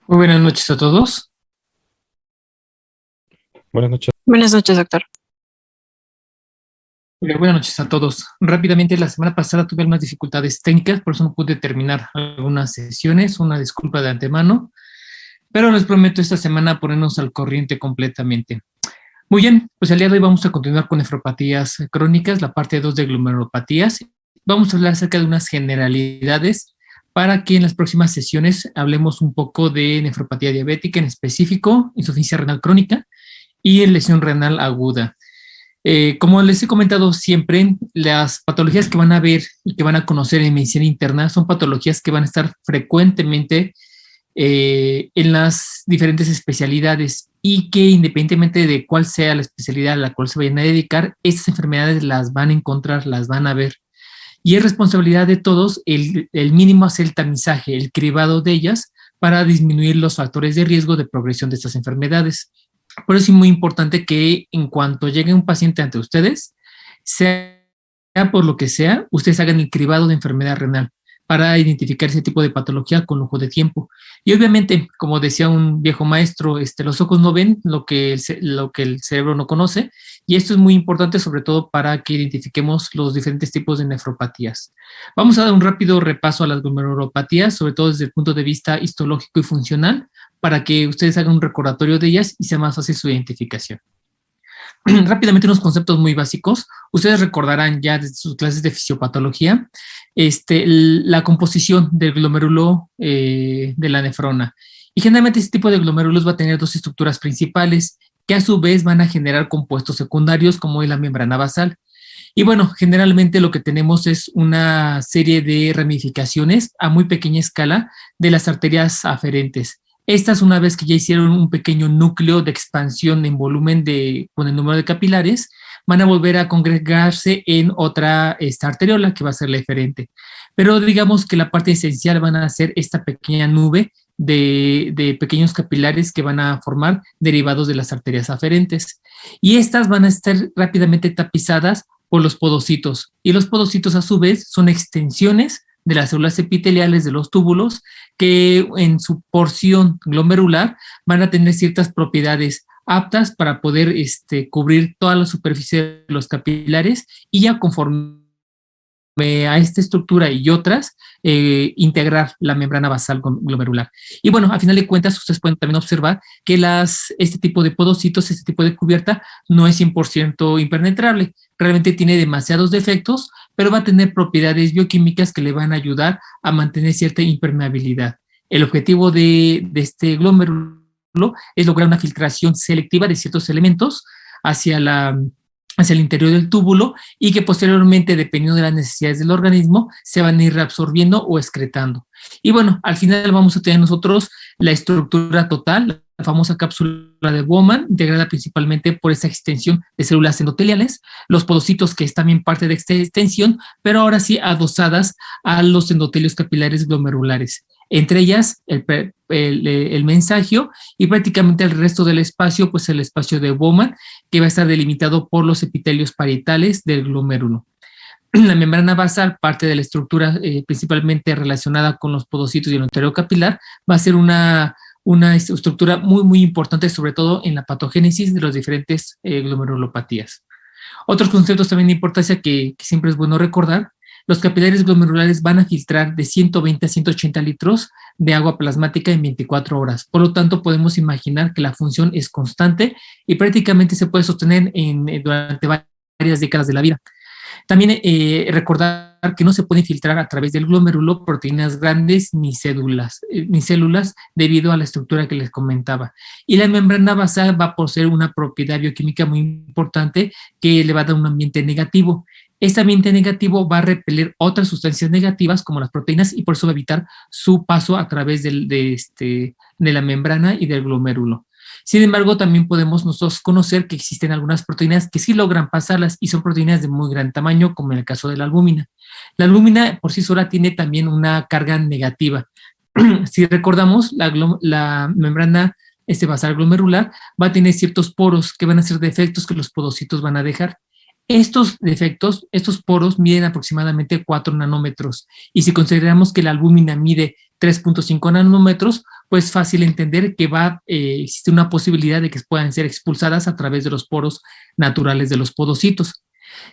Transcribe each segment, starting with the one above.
Muy buenas noches a todos. Buenas noches. Buenas noches, doctor. Buenas noches a todos. Rápidamente, la semana pasada tuve algunas dificultades técnicas, por eso no pude terminar algunas sesiones. Una disculpa de antemano, pero les prometo esta semana ponernos al corriente completamente. Muy bien, pues el día de hoy vamos a continuar con nefropatías crónicas, la parte 2 de glomerulopatías. Vamos a hablar acerca de unas generalidades para que en las próximas sesiones hablemos un poco de nefropatía diabética, en específico insuficiencia renal crónica y lesión renal aguda. Como les he comentado siempre, las patologías que van a ver y que van a conocer en medicina interna son patologías que van a estar frecuentemente en las diferentes especialidades y que independientemente de cuál sea la especialidad a la cual se vayan a dedicar, estas enfermedades las van a encontrar, las van a ver. Y es responsabilidad de todos el mínimo hacer el tamizaje, el cribado de ellas para disminuir los factores de riesgo de progresión de estas enfermedades. Por eso es muy importante que en cuanto llegue un paciente ante ustedes, sea por lo que sea, ustedes hagan el cribado de enfermedad renal para identificar ese tipo de patología con lujo de tiempo. Y obviamente, como decía un viejo maestro, los ojos no ven lo que el cerebro no conoce, y esto es muy importante sobre todo para que identifiquemos los diferentes tipos de nefropatías. Vamos a dar un rápido repaso a las glomerulopatías, sobre todo desde el punto de vista histológico y funcional, para que ustedes hagan un recordatorio de ellas y sea más fácil su identificación. Rápidamente unos conceptos muy básicos. Ustedes recordarán ya de sus clases de fisiopatología la composición del glomérulo de la nefrona. Y generalmente este tipo de glomérulos va a tener dos estructuras principales que a su vez van a generar compuestos secundarios como es la membrana basal. Y bueno, generalmente lo que tenemos es una serie de ramificaciones a muy pequeña escala de las arterias aferentes. Estas, una vez que ya hicieron un pequeño núcleo de expansión en volumen con el número de capilares, van a volver a congregarse en otra arteriola que va a ser la eferente. Pero digamos que la parte esencial van a ser esta pequeña nube de pequeños capilares que van a formar derivados de las arterias aferentes. Y estas van a estar rápidamente tapizadas por los podocitos. Y los podocitos, a su vez, son extensiones de las células epiteliales de los túbulos que en su porción glomerular van a tener ciertas propiedades aptas para poder cubrir toda la superficie de los capilares y ya conforme a esta estructura y otras, integrar la membrana basal glomerular. Y bueno, a final de cuentas, ustedes pueden también observar que este tipo de podocitos, este tipo de cubierta, no es 100% impenetrable. Realmente tiene demasiados defectos, pero va a tener propiedades bioquímicas que le van a ayudar a mantener cierta impermeabilidad. El objetivo de este glomérulo es lograr una filtración selectiva de ciertos elementos hacia el interior del túbulo y que posteriormente, dependiendo de las necesidades del organismo, se van a ir reabsorbiendo o excretando. Y bueno, al final vamos a tener nosotros la estructura total, la famosa cápsula de Bowman, integrada principalmente por esa extensión de células endoteliales, los podocitos, que es también parte de esta extensión, pero ahora sí adosadas a los endotelios capilares glomerulares. Entre ellas, el mensajio y prácticamente el resto del espacio, pues el espacio de Bowman, que va a estar delimitado por los epitelios parietales del glomérulo. La membrana basal, parte de la estructura principalmente relacionada con los podocitos y el endotelio capilar, va a ser una estructura muy, muy importante, sobre todo en la patogénesis de las diferentes glomerulopatías. Otros conceptos también de importancia que siempre es bueno recordar: los capilares glomerulares van a filtrar de 120 a 180 litros de agua plasmática en 24 horas. Por lo tanto, podemos imaginar que la función es constante y prácticamente se puede sostener durante varias décadas de la vida. También recordar que no se pueden filtrar a través del glomérulo proteínas grandes ni células debido a la estructura que les comentaba. Y la membrana basal va a poseer una propiedad bioquímica muy importante que le va a dar un ambiente negativo. Este ambiente negativo va a repeler otras sustancias negativas como las proteínas y por eso va a evitar su paso a través de la membrana y del glomérulo. Sin embargo, también podemos nosotros conocer que existen algunas proteínas que sí logran pasarlas y son proteínas de muy gran tamaño, como en el caso de la albúmina. La albúmina por sí sola tiene también una carga negativa. Si recordamos, la membrana basal glomerular va a tener ciertos poros que van a ser defectos que los podocitos van a dejar. Estos defectos, estos poros miden aproximadamente 4 nanómetros y si consideramos que la albúmina mide 3.5 nanómetros, pues fácil entender que existe una posibilidad de que puedan ser expulsadas a través de los poros naturales de los podocitos.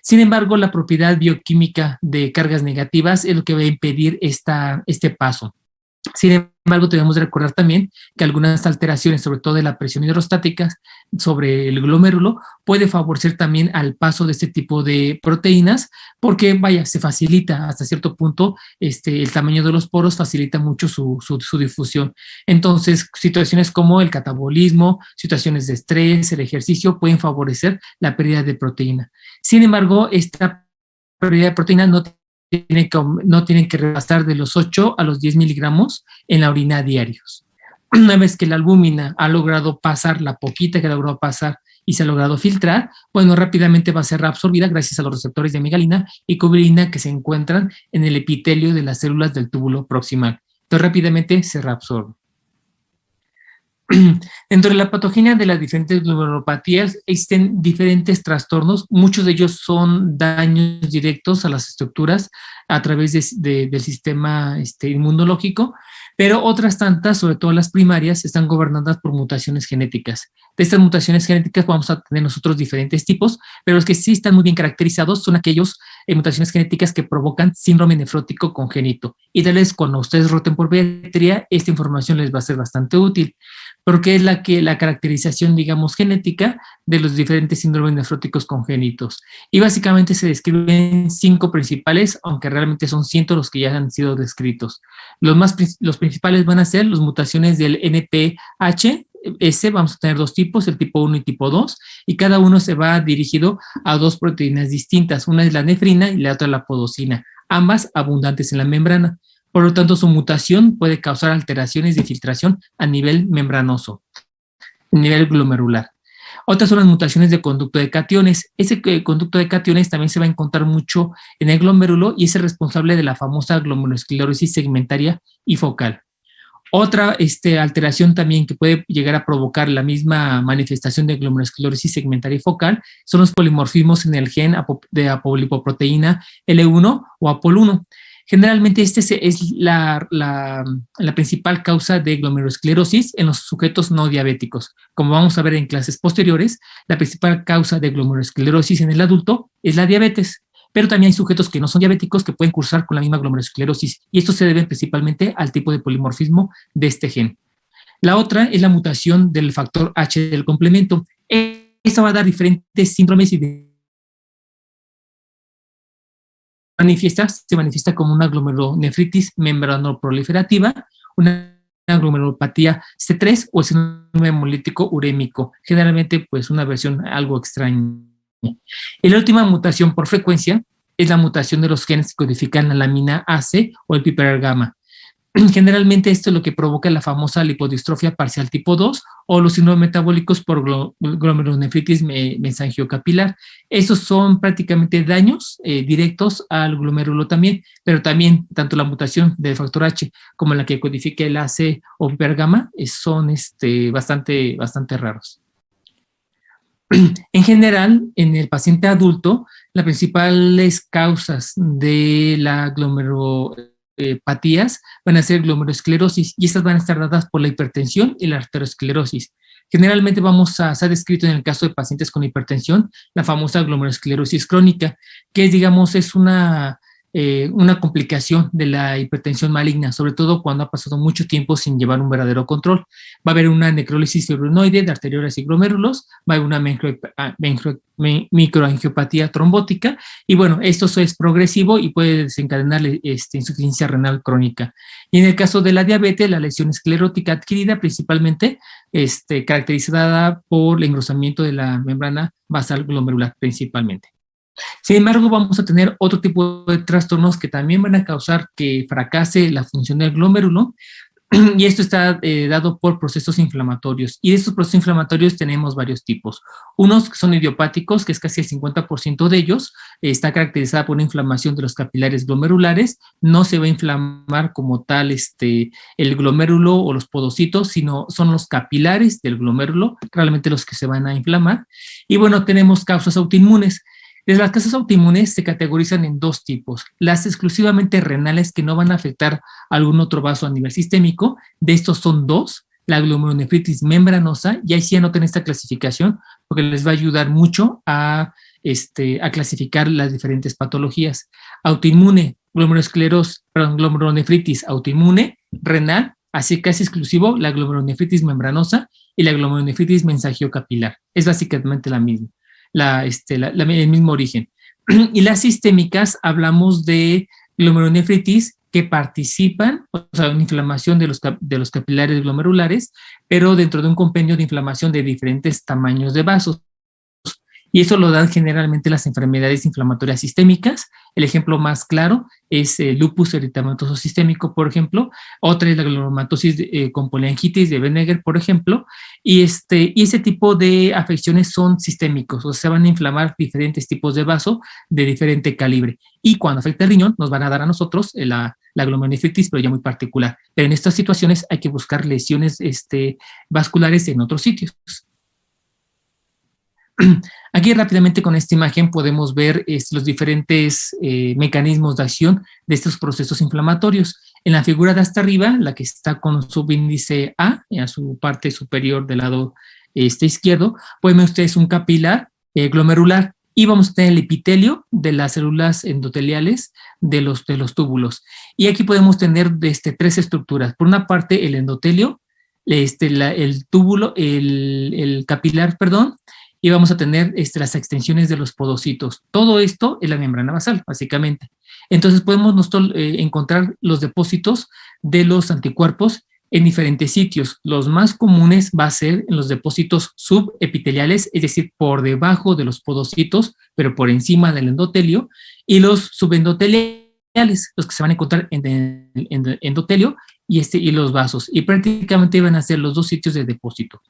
Sin embargo, la propiedad bioquímica de cargas negativas es lo que va a impedir este paso. Sin embargo, debemos recordar también que algunas alteraciones, sobre todo de la presión hidrostática sobre el glomérulo, puede favorecer también al paso de este tipo de proteínas, porque, vaya, se facilita hasta cierto punto, el tamaño de los poros facilita mucho su difusión. Entonces, situaciones como el catabolismo, situaciones de estrés, el ejercicio, pueden favorecer la pérdida de proteína. Sin embargo, esta pérdida de proteína no tienen que rebasar de los 8 a los 10 miligramos en la orina diarios. Una vez que la albúmina ha logrado pasar, la poquita que ha logrado pasar y se ha logrado filtrar, bueno, rápidamente va a ser reabsorbida gracias a los receptores de amigalina y cubrina que se encuentran en el epitelio de las células del túbulo proximal. Entonces, rápidamente se reabsorbe. Dentro de la patogenia de las diferentes glomerulopatías existen diferentes trastornos, muchos de ellos son daños directos a las estructuras a través del sistema inmunológico, pero otras tantas, sobre todo las primarias, están gobernadas por mutaciones genéticas. De estas mutaciones genéticas vamos a tener nosotros diferentes tipos, pero los que sí están muy bien caracterizados son aquellos mutaciones genéticas que provocan síndrome nefrótico congénito. Y tal vez cuando ustedes roten por pediatría, esta información les va a ser bastante útil, porque es la caracterización, digamos, genética de los diferentes síndromes nefróticos congénitos. Y básicamente se describen 5 principales, aunque realmente son cientos los que ya han sido descritos. Los principales van a ser las mutaciones del NPH. Vamos a tener 2 tipos, el tipo 1 y tipo 2, y cada uno se va dirigido a 2 proteínas distintas. Una es la nefrina y la otra la podocina, ambas abundantes en la membrana. Por lo tanto, su mutación puede causar alteraciones de filtración a nivel membranoso, a nivel glomerular. Otras son las mutaciones de conducto de cationes. Ese conducto de cationes también se va a encontrar mucho en el glomérulo y es el responsable de la famosa glomerulosclerosis segmentaria y focal. Otra alteración también que puede llegar a provocar la misma manifestación de glomerulosclerosis segmentaria y focal son los polimorfismos en el gen de apolipoproteína L1 o APOL1. Generalmente es la principal causa de glomerulosclerosis en los sujetos no diabéticos. Como vamos a ver en clases posteriores, la principal causa de glomerulosclerosis en el adulto es la diabetes, pero también hay sujetos que no son diabéticos que pueden cursar con la misma glomerulosclerosis, y esto se debe principalmente al tipo de polimorfismo de este gen. La otra es la mutación del factor H del complemento. Esta va a dar diferentes síndromes y se manifiesta como una glomerulonefritis membranoproliferativa, una glomerulopatía C3 o el síndrome hemolítico urémico, generalmente pues una versión algo extraña. Y la última mutación por frecuencia es la mutación de los genes que codifican la lamina AC o el piperar gamma. Generalmente esto es lo que provoca la famosa lipodistrofia parcial tipo 2 o los síndromes metabólicos por glomerulonefritis mesangiocapilar. Estos son prácticamente daños directos al glomérulo también, pero también tanto la mutación del factor H como la que codifica el AC o piperar gamma son bastante raros. En general, en el paciente adulto, las principales causas de la glomerulopatías van a ser glomerulosclerosis y estas van a estar dadas por la hipertensión y la arteriosclerosis. Generalmente se ha descrito en el caso de pacientes con hipertensión la famosa glomerulosclerosis crónica, que es una complicación de la hipertensión maligna, sobre todo cuando ha pasado mucho tiempo sin llevar un verdadero control. Va a haber una necrólisis fibrinoide de arteriolas y glomérulos, va a haber una microangiopatía trombótica, y bueno, esto es progresivo y puede desencadenar insuficiencia renal crónica. Y en el caso de la diabetes, la lesión esclerótica adquirida principalmente caracterizada por el engrosamiento de la membrana basal glomerular principalmente. Sin embargo, vamos a tener otro tipo de trastornos que también van a causar que fracase la función del glomérulo, y esto está dado por procesos inflamatorios. Y de estos procesos inflamatorios tenemos varios tipos. Unos que son idiopáticos, que es casi el 50% de ellos, está caracterizada por una inflamación de los capilares glomerulares. No se va a inflamar como tal el glomérulo o los podocitos, sino son los capilares del glomérulo realmente los que se van a inflamar. Y bueno, tenemos causas autoinmunes. Las causas autoinmunes se categorizan en dos tipos: las exclusivamente renales, que no van a afectar a algún otro vaso a nivel sistémico. De estos son dos: la glomerulonefritis membranosa, y ahí sí anoten esta clasificación porque les va a ayudar mucho a clasificar las diferentes patologías. Autoinmune, glomerulonefritis autoinmune, renal, así casi exclusivo la glomerulonefritis membranosa y la glomerulonefritis mensangiocapilar. Es básicamente la misma, el mismo origen. Y las sistémicas, hablamos de glomerulonefritis que participan, o sea, en inflamación de los capilares glomerulares, pero dentro de un compendio de inflamación de diferentes tamaños de vasos. Y eso lo dan generalmente las enfermedades inflamatorias sistémicas. El ejemplo más claro es lupus eritematoso sistémico, por ejemplo. Otra es la granulomatosis con poliangitis de Benneger, por ejemplo. Y ese tipo de afecciones son sistémicos, o sea, se van a inflamar diferentes tipos de vaso de diferente calibre. Y cuando afecta el riñón, nos van a dar a nosotros la glomerulonefritis, pero ya muy particular. Pero en estas situaciones hay que buscar lesiones vasculares en otros sitios. Aquí rápidamente con esta imagen podemos ver los diferentes mecanismos de acción de estos procesos inflamatorios. En la figura de hasta arriba, la que está con subíndice A, a su parte superior del lado izquierdo, pueden ver ustedes un capilar glomerular, y vamos a tener el epitelio de las células endoteliales de los túbulos. Y aquí podemos tener tres estructuras. Por una parte, el endotelio, el túbulo, el capilar, perdón, y vamos a tener las extensiones de los podocitos. Todo esto es la membrana basal, básicamente. Entonces podemos nosotros encontrar los depósitos de los anticuerpos en diferentes sitios. Los más comunes va a ser en los depósitos subepiteliales, es decir, por debajo de los podocitos, pero por encima del endotelio, y los subendoteliales, los que se van a encontrar en el endotelio y los vasos. Y prácticamente van a ser los dos sitios de depósito.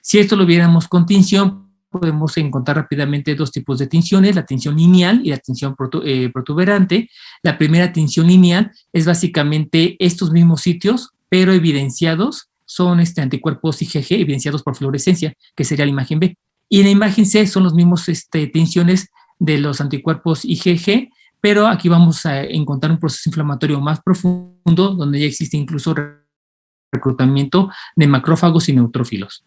Si esto lo viéramos con tinción, podemos encontrar rápidamente dos tipos de tinciones: la tinción lineal y la tinción protuberante. La primera tinción lineal es básicamente estos mismos sitios, pero evidenciados, son anticuerpos IgG evidenciados por fluorescencia, que sería la imagen B. Y en la imagen C son los mismos tinciones de los anticuerpos IgG, pero aquí vamos a encontrar un proceso inflamatorio más profundo, donde ya existe incluso reclutamiento de macrófagos y neutrófilos.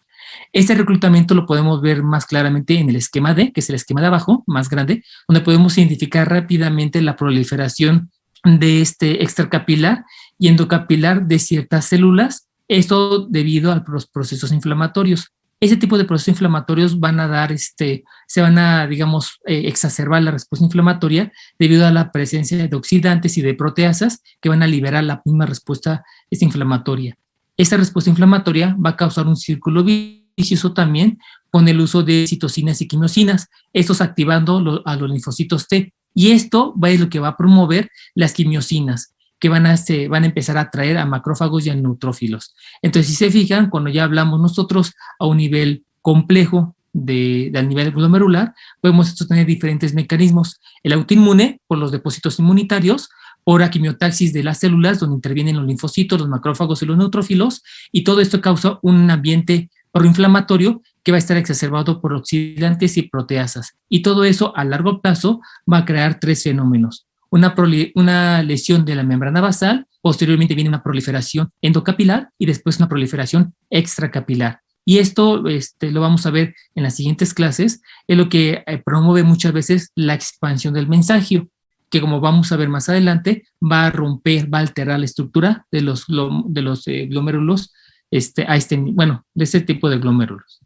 Este reclutamiento lo podemos ver más claramente en el esquema D, que es el esquema de abajo, más grande, donde podemos identificar rápidamente la proliferación de extracapilar y endocapilar de ciertas células, esto debido a los procesos inflamatorios. Ese tipo de procesos inflamatorios van a dar, se van a, digamos, exacerbar la respuesta inflamatoria debido a la presencia de oxidantes y de proteasas que van a liberar la misma respuesta inflamatoria. Esta respuesta inflamatoria va a causar un círculo vicioso también con el uso de citocinas y quimiosinas, estos activando a los linfocitos T. Y esto es lo que va a promover las quimiosinas, que van a empezar a atraer a macrófagos y a neutrófilos. Entonces, si se fijan, cuando ya hablamos nosotros a un nivel complejo al nivel glomerular, podemos tener diferentes mecanismos. El autoinmune, por los depósitos inmunitarios, por quimiotaxis de las células, donde intervienen los linfocitos, los macrófagos y los neutrófilos, y todo esto causa un ambiente proinflamatorio que va a estar exacerbado por oxidantes y proteasas. Y todo eso a largo plazo va a crear tres fenómenos: una lesión de la membrana basal, posteriormente viene una proliferación endocapilar y después una proliferación extracapilar. Y esto lo vamos a ver en las siguientes clases, es lo que promueve muchas veces la expansión del mensangio, que, como vamos a ver más adelante, va a romper, va a alterar la estructura de los glomérulos, de este tipo de glomérulos.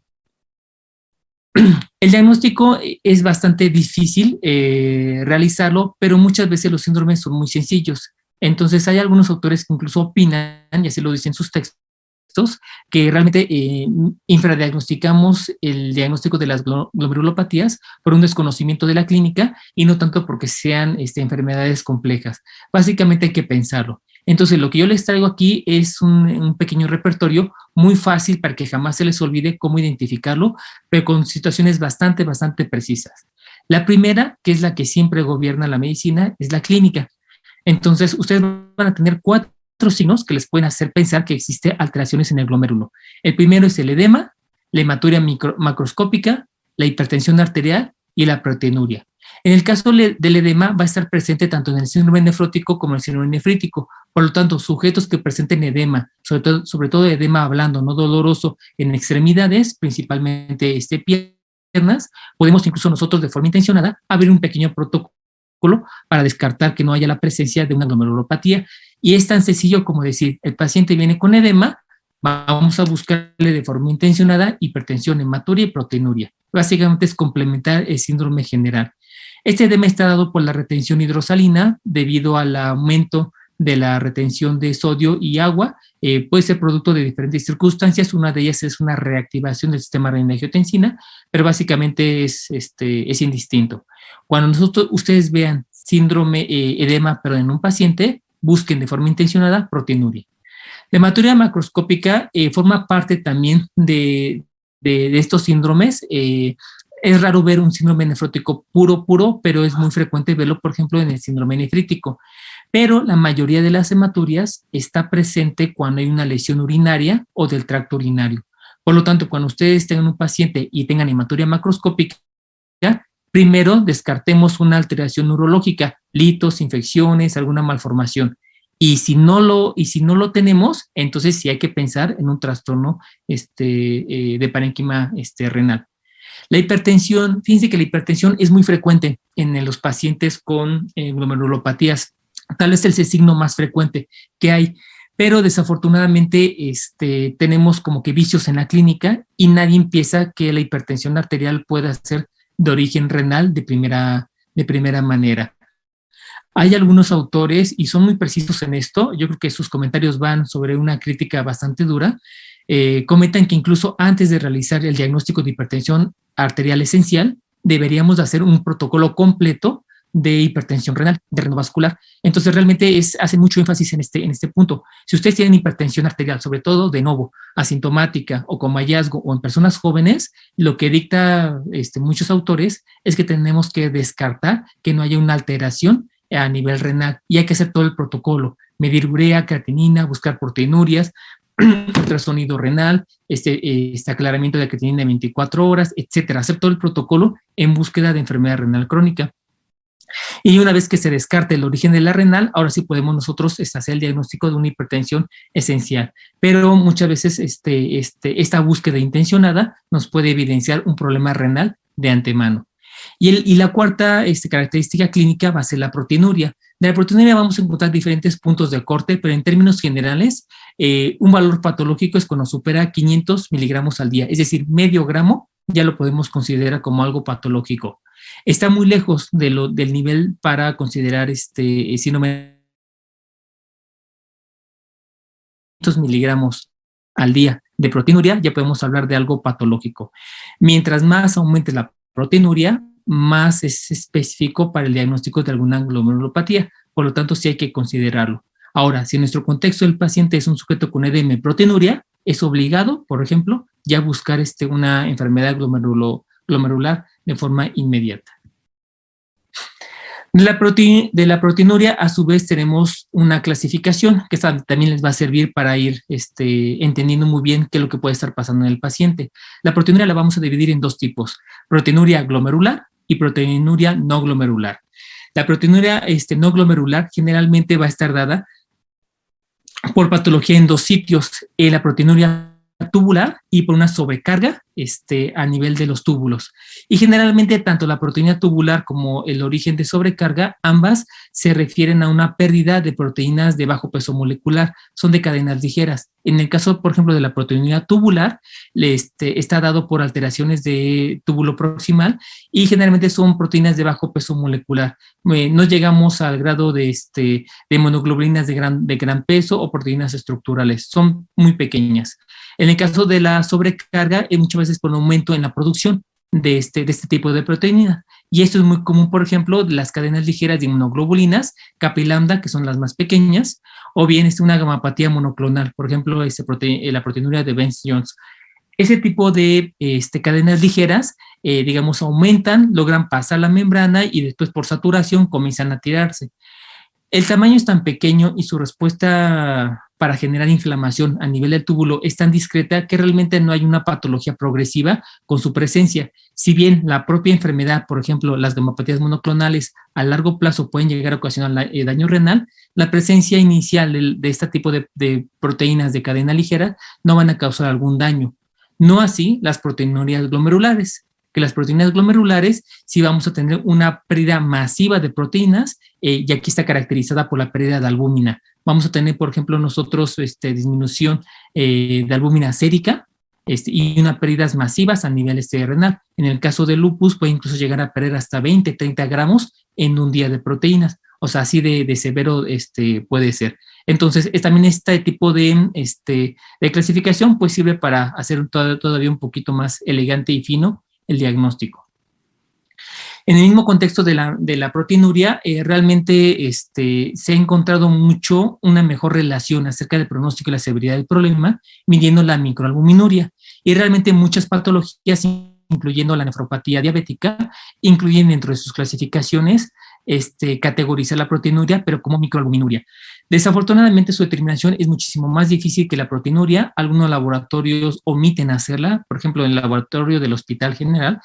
El diagnóstico es bastante difícil realizarlo, pero muchas veces los síndromes son muy sencillos. Entonces hay algunos autores que incluso opinan, y así lo dicen sus textos, que realmente infradiagnosticamos el diagnóstico de las glomerulopatías por un desconocimiento de la clínica y no tanto porque sean enfermedades complejas. Básicamente hay que pensarlo. Entonces, lo que yo les traigo aquí es un pequeño repertorio muy fácil para que jamás se les olvide cómo identificarlo, pero con situaciones bastante precisas. La primera, que es la que siempre gobierna la medicina, es la clínica. Entonces, ustedes van a tener 4 signos que les pueden hacer pensar que existe alteraciones en el glomérulo. El primero es el edema, la hematuria macroscópica, la hipertensión arterial y la proteinuria. En el caso del edema va a estar presente tanto en el síndrome nefrótico como en el síndrome nefrítico. Por lo tanto, sujetos que presenten edema, sobre todo edema blando, no doloroso, en extremidades, principalmente piernas, podemos incluso nosotros de forma intencionada abrir un pequeño protocolo para descartar que no haya la presencia de una glomerulopatía. Y es tan sencillo como decir, el paciente viene con edema, vamos a buscarle de forma intencionada hipertensión, hematuria y proteinuria. Básicamente es complementar el síndrome general. Este edema está dado por la retención hidrosalina debido al aumento de la retención de sodio y agua. Puede ser producto de diferentes circunstancias. Una de ellas es una reactivación del sistema renina-angiotensina, pero básicamente es indistinto. Cuando ustedes vean síndrome edema, pero en un paciente, busquen de forma intencionada proteinuria. La hematuria macroscópica forma parte también de estos síndromes. Es raro ver un síndrome nefrótico puro, pero es muy frecuente verlo, por ejemplo, en el síndrome nefrítico. Pero la mayoría de las hematurias está presente cuando hay una lesión urinaria o del tracto urinario. Por lo tanto, cuando ustedes tengan un paciente y tengan hematuria macroscópica, primero descartemos una alteración neurológica, litos, infecciones, alguna malformación. Y si no lo tenemos, entonces sí hay que pensar en un trastorno de parénquima renal. La hipertensión, fíjense que la hipertensión es muy frecuente en los pacientes con glomerulopatías. Tal vez es el signo más frecuente que hay, pero desafortunadamente tenemos como que vicios en la clínica y nadie piensa que la hipertensión arterial pueda ser de origen renal de primera manera. Hay algunos autores, y son muy precisos en esto, yo creo que sus comentarios van sobre una crítica bastante dura, comentan que incluso antes de realizar el diagnóstico de hipertensión arterial esencial, deberíamos de hacer un protocolo completo de hipertensión renal, de renovascular. Entonces realmente hace mucho énfasis en este punto. Si ustedes tienen hipertensión arterial, sobre todo de nuevo, asintomática o como hallazgo o en personas jóvenes, lo que dicta muchos autores es que tenemos que descartar que no haya una alteración a nivel renal y hay que hacer todo el protocolo, medir urea, creatinina, buscar proteinurias, ultrasonido renal, aclaramiento de creatinina de 24 horas, etcétera, hacer todo el protocolo en búsqueda de enfermedad renal crónica. Y una vez que se descarte el origen de la renal, ahora sí podemos nosotros hacer el diagnóstico de una hipertensión esencial. Pero muchas veces esta búsqueda intencionada nos puede evidenciar un problema renal de antemano. Y la cuarta característica clínica va a ser la proteinuria. De la proteinuria vamos a encontrar diferentes puntos de corte, pero en términos generales, un valor patológico es cuando supera 500 miligramos al día, es decir, medio gramo ya lo podemos considerar como algo patológico. Está muy lejos del nivel para considerar síndrome de miligramos al día de proteinuria, ya podemos hablar de algo patológico. Mientras más aumente la proteinuria, más es específico para el diagnóstico de alguna glomerulopatía, por lo tanto sí hay que considerarlo. Ahora, si en nuestro contexto el paciente es un sujeto con edema y proteinuria, es obligado, por ejemplo, ya buscar una enfermedad glomerular de forma inmediata. De la proteinuria, a su vez, tenemos una clasificación que también les va a servir para ir entendiendo muy bien qué es lo que puede estar pasando en el paciente. La proteinuria la vamos a dividir en dos tipos, proteinuria glomerular y proteinuria no glomerular. La proteinuria no glomerular generalmente va a estar dada por patología en dos sitios, la proteinuria tubular y por una sobrecarga a nivel de los túbulos. Y generalmente tanto la proteína tubular como el origen de sobrecarga, ambas se refieren a una pérdida de proteínas de bajo peso molecular, son de cadenas ligeras. En el caso, por ejemplo, de la proteína tubular, está dado por alteraciones de túbulo proximal y generalmente son proteínas de bajo peso molecular. No llegamos al grado de monoglobulinas de gran peso o proteínas estructurales, son muy pequeñas. En el caso de la sobrecarga, muchas veces por un aumento en la producción de este tipo de proteína. Y esto es muy común, por ejemplo, de las cadenas ligeras de inmunoglobulinas, kappa y lambda, que son las más pequeñas, o bien una gamapatía monoclonal, por ejemplo, la proteinuria de Bence-Jones. Ese tipo de cadenas ligeras, digamos, aumentan, logran pasar la membrana y después por saturación comienzan a tirarse. El tamaño es tan pequeño y su respuesta para generar inflamación a nivel del túbulo es tan discreta que realmente no hay una patología progresiva con su presencia. Si bien la propia enfermedad, por ejemplo, las gamopatías monoclonales a largo plazo pueden llegar a ocasionar daño renal, la presencia inicial de este tipo de proteínas de cadena ligera no van a causar algún daño. No así las proteinurias glomerulares, que las proteínas glomerulares sí vamos a tener una pérdida masiva de proteínas y aquí está caracterizada por la pérdida de albúmina. Vamos a tener, por ejemplo, nosotros disminución de albúmina sérica y unas pérdidas masivas a nivel renal. En el caso del lupus puede incluso llegar a perder hasta 20, 30 gramos en un día de proteínas. O sea, así de severo puede ser. Entonces, también este tipo de clasificación pues sirve para hacer todavía un poquito más elegante y fino el diagnóstico. En el mismo contexto de la proteinuria, realmente se ha encontrado mucho una mejor relación acerca del pronóstico y la severidad del problema, midiendo la microalbuminuria. Y realmente muchas patologías, incluyendo la nefropatía diabética, incluyen dentro de sus clasificaciones categorizar la proteinuria, pero como microalbuminuria. Desafortunadamente, su determinación es muchísimo más difícil que la proteinuria. Algunos laboratorios omiten hacerla, por ejemplo, en el laboratorio del Hospital General,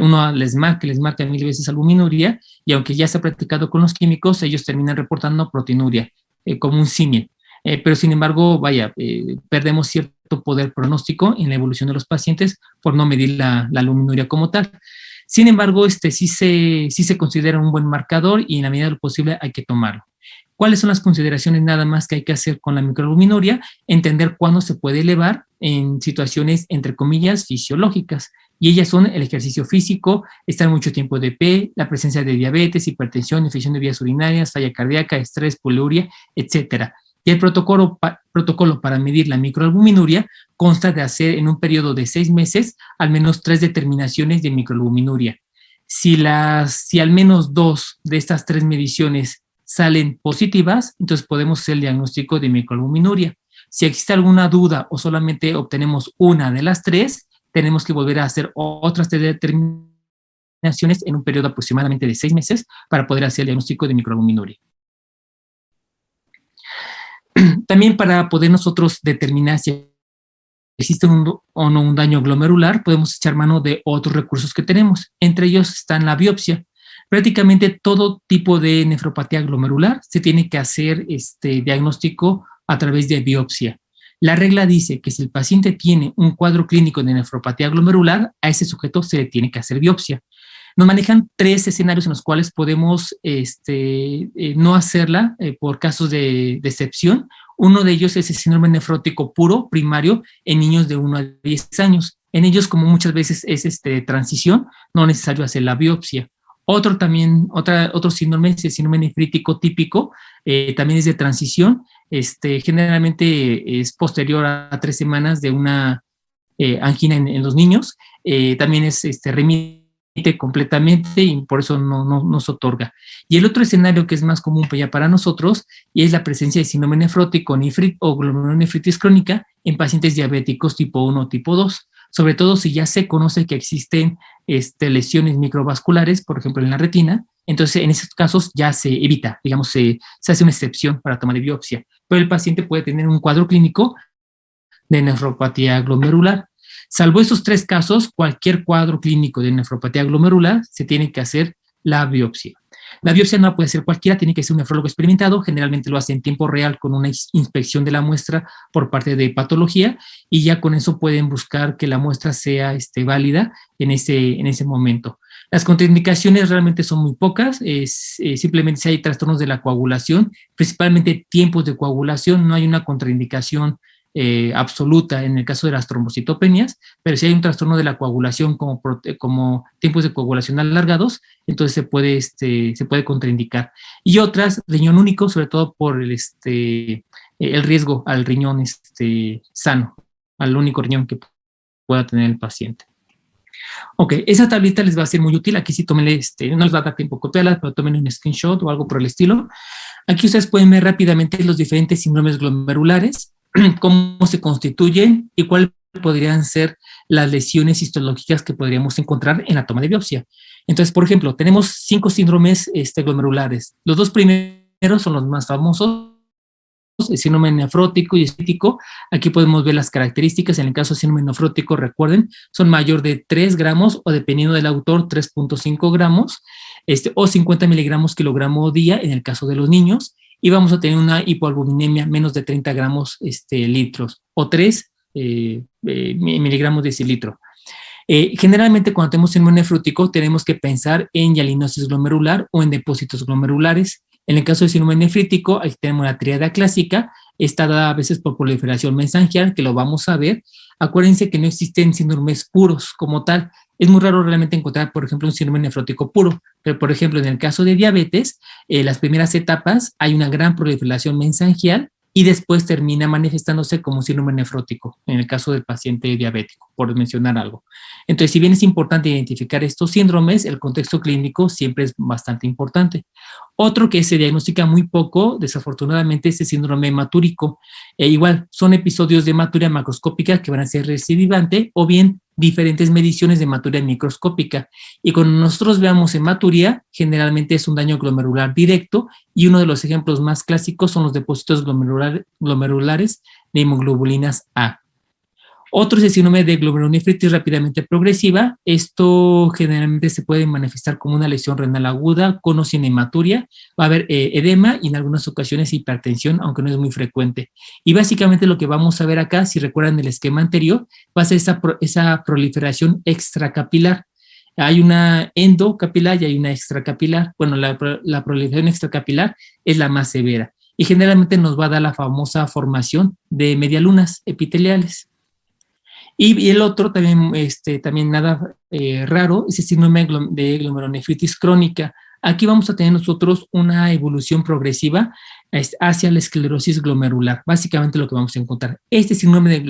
uno les marca 1000 veces albuminuria, y aunque ya se ha practicado con los químicos, ellos terminan reportando proteinuria como un símil. Pero sin embargo, perdemos cierto poder pronóstico en la evolución de los pacientes por no medir la albuminuria como tal. Sin embargo, sí se considera un buen marcador y en la medida de lo posible hay que tomarlo. ¿Cuáles son las consideraciones nada más que hay que hacer con la microalbuminuria? Entender cuándo se puede elevar en situaciones, entre comillas, fisiológicas. Y ellas son el ejercicio físico, estar mucho tiempo de pie, la presencia de diabetes, hipertensión, infección de vías urinarias, falla cardíaca, estrés, poliuria, etcétera. Y el protocolo para medir la microalbuminuria consta de hacer en un periodo de 6 meses al menos 3 determinaciones de microalbuminuria. Si al menos 2 de estas 3 mediciones salen positivas, entonces podemos hacer el diagnóstico de microalbuminuria. Si existe alguna duda o solamente obtenemos una de las 3, tenemos que volver a hacer otras 3 determinaciones en un periodo aproximadamente de 6 meses para poder hacer el diagnóstico de microalbuminuria. También para poder nosotros determinar si existe o no un daño glomerular, podemos echar mano de otros recursos que tenemos. Entre ellos están la biopsia. Prácticamente todo tipo de nefropatía glomerular se tiene que hacer diagnóstico a través de biopsia. La regla dice que si el paciente tiene un cuadro clínico de nefropatía glomerular, a ese sujeto se le tiene que hacer biopsia. Nos manejan 3 escenarios en los cuales podemos no hacerla por casos de excepción. Uno de ellos es el síndrome nefrótico puro primario en niños de 1 a 10 años. En ellos, como muchas veces es transición, no es necesario hacer la biopsia. Otro síndrome es el síndrome nefrítico típico, también es de transición, generalmente es posterior a 3 semanas de una angina en los niños, también es remite completamente y por eso no se otorga. Y el otro escenario que es más común ya para nosotros y es la presencia de síndrome nefrótico o glomerulonefritis crónica en pacientes diabéticos tipo 1 o tipo 2, sobre todo si ya se conoce que existen lesiones microvasculares, por ejemplo en la retina. Entonces en esos casos ya se evita, digamos, se hace una excepción para toma de biopsia, pero el paciente puede tener un cuadro clínico de nefropatía glomerular. Salvo esos 3 casos, cualquier cuadro clínico de nefropatía glomerular se tiene que hacer la biopsia. La biopsia no puede ser cualquiera, tiene que ser un nefrólogo experimentado, generalmente lo hace en tiempo real con una inspección de la muestra por parte de patología y ya con eso pueden buscar que la muestra sea válida en ese momento. Las contraindicaciones realmente son muy pocas, simplemente si hay trastornos de la coagulación, principalmente tiempos de coagulación, no hay una contraindicación absoluta en el caso de las trombocitopenias, pero si hay un trastorno de la coagulación como tiempos de coagulación alargados, entonces se puede contraindicar. Y otras, riñón único, sobre todo por el riesgo al riñón sano, al único riñón que pueda tener el paciente. Ok, esa tablita les va a ser muy útil. Aquí sí tómenle, no les va a dar tiempo copiarla, pero tomen un screenshot o algo por el estilo. Aquí ustedes pueden ver rápidamente los diferentes síndromes glomerulares, cómo se constituyen y cuáles podrían ser las lesiones histológicas que podríamos encontrar en la toma de biopsia. Entonces, por ejemplo, tenemos 5 síndromes glomerulares. Los 2 primeros son los más famosos, el síndrome nefrótico y esquelético. Aquí podemos ver las características. En el caso del síndrome nefrótico, recuerden, son mayor de 3 gramos o, dependiendo del autor, 3.5 gramos o 50 miligramos kilogramo día en el caso de los niños. Y vamos a tener una hipoalbuminemia menos de 30 gramos litros o 3 miligramos decilitro. Generalmente, cuando tenemos síndrome nefrótico, tenemos que pensar en hialinosis glomerular o en depósitos glomerulares. En el caso del síndrome nefrítico, aquí tenemos la tríada clásica, está dada a veces por proliferación mesangial, que lo vamos a ver. Acuérdense que no existen síndromes puros como tal. Es muy raro realmente encontrar, por ejemplo, un síndrome nefrótico puro, pero, por ejemplo, en el caso de diabetes, las primeras etapas hay una gran proliferación mesangial y después termina manifestándose como síndrome nefrótico, en el caso del paciente diabético, por mencionar algo. Entonces, si bien es importante identificar estos síndromes, el contexto clínico siempre es bastante importante. Otro que se diagnostica muy poco, desafortunadamente, es el síndrome hematúrico. Igual, son episodios de hematuria macroscópica que van a ser recidivante o bien diferentes mediciones de hematuria microscópica. Y cuando nosotros veamos hematuria, generalmente es un daño glomerular directo y uno de los ejemplos más clásicos son los depósitos glomerulares de hemoglobulinas A. Otro es el síndrome de glomerulonefritis rápidamente progresiva. Esto generalmente se puede manifestar como una lesión renal aguda con o sin hematuria. Va a haber edema y en algunas ocasiones hipertensión, aunque no es muy frecuente. Y básicamente lo que vamos a ver acá, si recuerdan el esquema anterior, va a ser esa proliferación extracapilar. Hay una endocapilar y hay una extracapilar. Bueno, la proliferación extracapilar es la más severa y generalmente nos va a dar la famosa formación de medialunas epiteliales. Y el otro también, también nada raro, es el síndrome de glomerulonefritis crónica. Aquí vamos a tener nosotros una evolución progresiva hacia la esclerosis glomerular. Básicamente lo que vamos a encontrar. Este síndrome de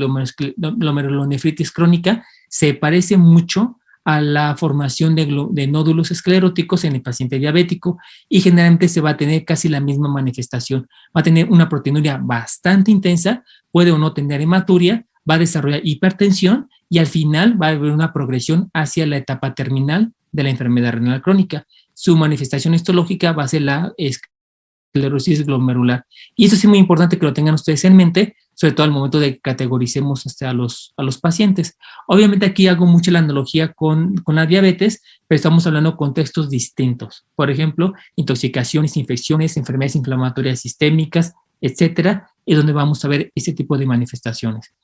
glomerulonefritis crónica se parece mucho a la formación de nódulos escleróticos en el paciente diabético y generalmente se va a tener casi la misma manifestación. Va a tener una proteinuria bastante intensa, puede o no tener hematuria, va a desarrollar hipertensión y al final va a haber una progresión hacia la etapa terminal de la enfermedad renal crónica. Su manifestación histológica va a ser la esclerosis glomerular. Y eso es muy importante que lo tengan ustedes en mente, sobre todo al momento de que categoricemos a los pacientes. Obviamente aquí hago mucho la analogía con la diabetes, pero estamos hablando de contextos distintos. Por ejemplo, intoxicaciones, infecciones, enfermedades inflamatorias sistémicas, etcétera, es donde vamos a ver ese tipo de manifestaciones.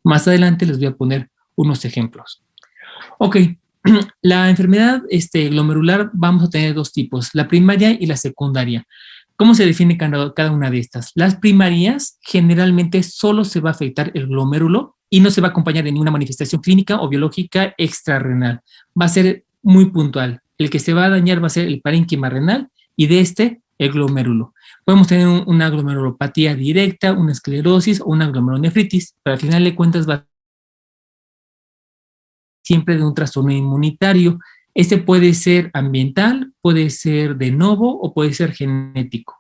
Más adelante les voy a poner unos ejemplos. Ok, la enfermedad glomerular vamos a tener dos tipos, la primaria y la secundaria. ¿Cómo se define cada una de estas? Las primarias generalmente solo se va a afectar el glomérulo y no se va a acompañar de ninguna manifestación clínica o biológica extrarrenal. Va a ser muy puntual. El que se va a dañar va a ser el parénquima renal y de el glomérulo. Podemos tener una glomerulopatía directa, una esclerosis o una glomerulonefritis, pero al final de cuentas va siempre de un trastorno inmunitario. Este puede ser ambiental, puede ser de novo o puede ser genético.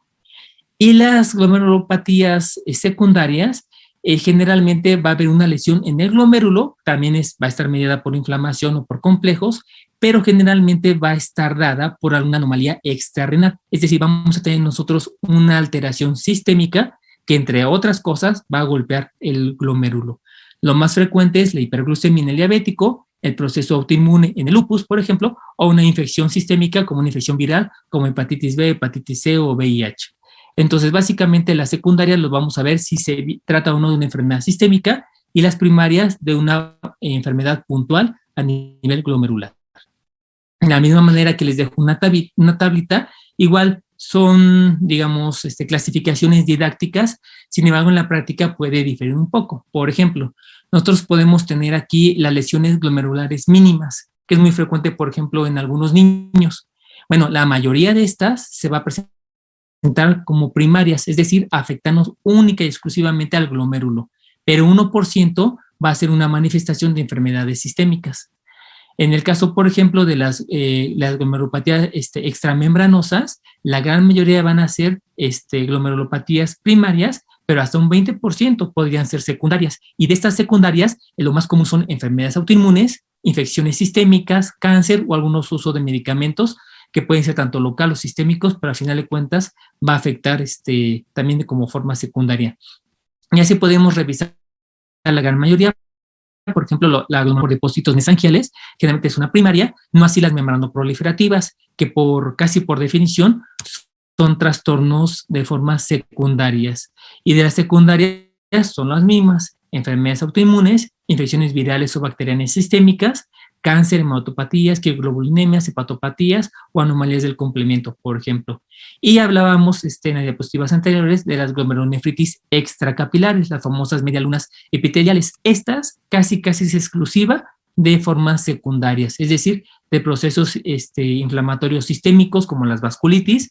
Y las glomerulopatías secundarias, generalmente va a haber una lesión en el glomérulo, también va a estar mediada por inflamación o por complejos, pero generalmente va a estar dada por alguna anomalía extrarrenal. Es decir, vamos a tener nosotros una alteración sistémica que, entre otras cosas, va a golpear el glomérulo. Lo más frecuente es la hiperglucemia en el diabético, el proceso autoinmune en el lupus, por ejemplo, o una infección sistémica como una infección viral, como hepatitis B, hepatitis C o VIH. Entonces, básicamente, las secundarias los vamos a ver si se trata o no de una enfermedad sistémica y las primarias de una enfermedad puntual a nivel glomerular. De la misma manera que les dejo una tablita, igual son, digamos, clasificaciones didácticas, sin embargo, en la práctica puede diferir un poco. Por ejemplo, nosotros podemos tener aquí las lesiones glomerulares mínimas, que es muy frecuente, por ejemplo, en algunos niños. Bueno, la mayoría de estas se va a presentar como primarias, es decir, afectarnos única y exclusivamente al glomérulo, pero 1% va a ser una manifestación de enfermedades sistémicas. En el caso, por ejemplo, de las glomerulopatías extramembranosas, la gran mayoría van a ser glomerulopatías primarias, pero hasta un 20% podrían ser secundarias. Y de estas secundarias, lo más común son enfermedades autoinmunes, infecciones sistémicas, cáncer o algunos usos de medicamentos que pueden ser tanto local o sistémicos, pero al final de cuentas va a afectar también como forma secundaria. Y así podemos revisar la gran mayoría. Por ejemplo, la por depósitos mesangiales, generalmente es una primaria, no así las membranoproliferativas, que casi por definición son trastornos de formas secundarias. Y de las secundarias son las mismas: enfermedades autoinmunes, infecciones virales o bacterianas sistémicas, cáncer, hematopatías, globulinemias, hepatopatías o anomalías del complemento, por ejemplo. Y hablábamos en las diapositivas anteriores de las glomerulonefritis extracapilares, las famosas medialunas epiteliales. Estas casi es exclusiva de formas secundarias, es decir, de procesos inflamatorios sistémicos como las vasculitis,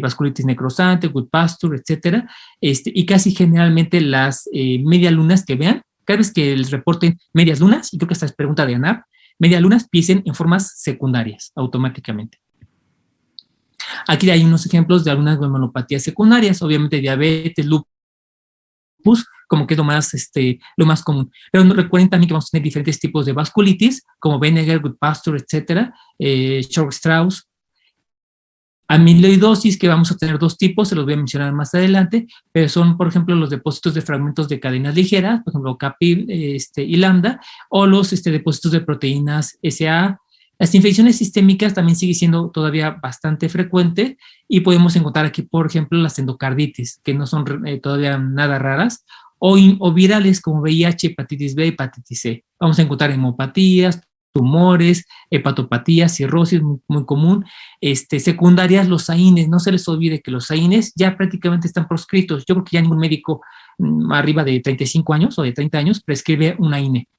vasculitis necrosante, Goodpasture, etcétera, y casi generalmente las medialunas que vean, cada vez que les reporten medias lunas, y creo que esta es pregunta de ANAP, medias lunas piensen en formas secundarias automáticamente. Aquí hay unos ejemplos de algunas glomerulopatías secundarias, obviamente diabetes, lupus, como que es lo más común. Pero no recuerden también que vamos a tener diferentes tipos de vasculitis, como Benneger, Goodpasture, etcétera, Short-Strauss. Amiloidosis, que vamos a tener dos tipos, se los voy a mencionar más adelante, pero son, por ejemplo, los depósitos de fragmentos de cadenas ligeras, por ejemplo, CAPI y lambda, o los depósitos de proteínas SA. Las infecciones sistémicas también sigue siendo todavía bastante frecuente y podemos encontrar aquí, por ejemplo, las endocarditis, que no son todavía nada raras, o virales como VIH, hepatitis B, hepatitis C. Vamos a encontrar hemopatías, tumores, hepatopatías, cirrosis, muy común. Secundarias, los AINES, no se les olvide que los AINES ya prácticamente están proscritos. Yo creo que ya ningún médico arriba de 35 años o de 30 años prescribe un AINE.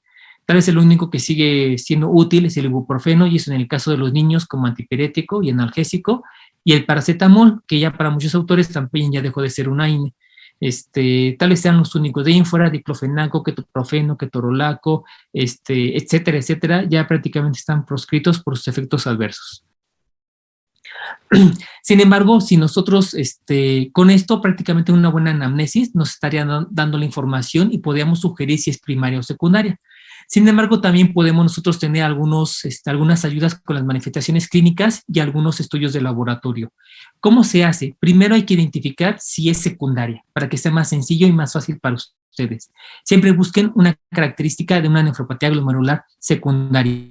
Tal vez el único que sigue siendo útil es el ibuprofeno, y eso en el caso de los niños como antipirético y analgésico, y el paracetamol, que ya para muchos autores también ya dejó de ser un AINE. Tal vez sean los únicos. De ahí en fuera, diclofenaco, ketoprofeno, ketorolaco, etcétera, etcétera, ya prácticamente están proscritos por sus efectos adversos. Sin embargo, si nosotros con esto prácticamente una buena anamnesis nos estaría dando la información y podríamos sugerir si es primaria o secundaria. Sin embargo, también podemos nosotros tener algunas ayudas con las manifestaciones clínicas y algunos estudios de laboratorio. ¿Cómo se hace? Primero hay que identificar si es secundaria, para que sea más sencillo y más fácil para ustedes. Siempre busquen una característica de una nefropatía glomerular secundaria.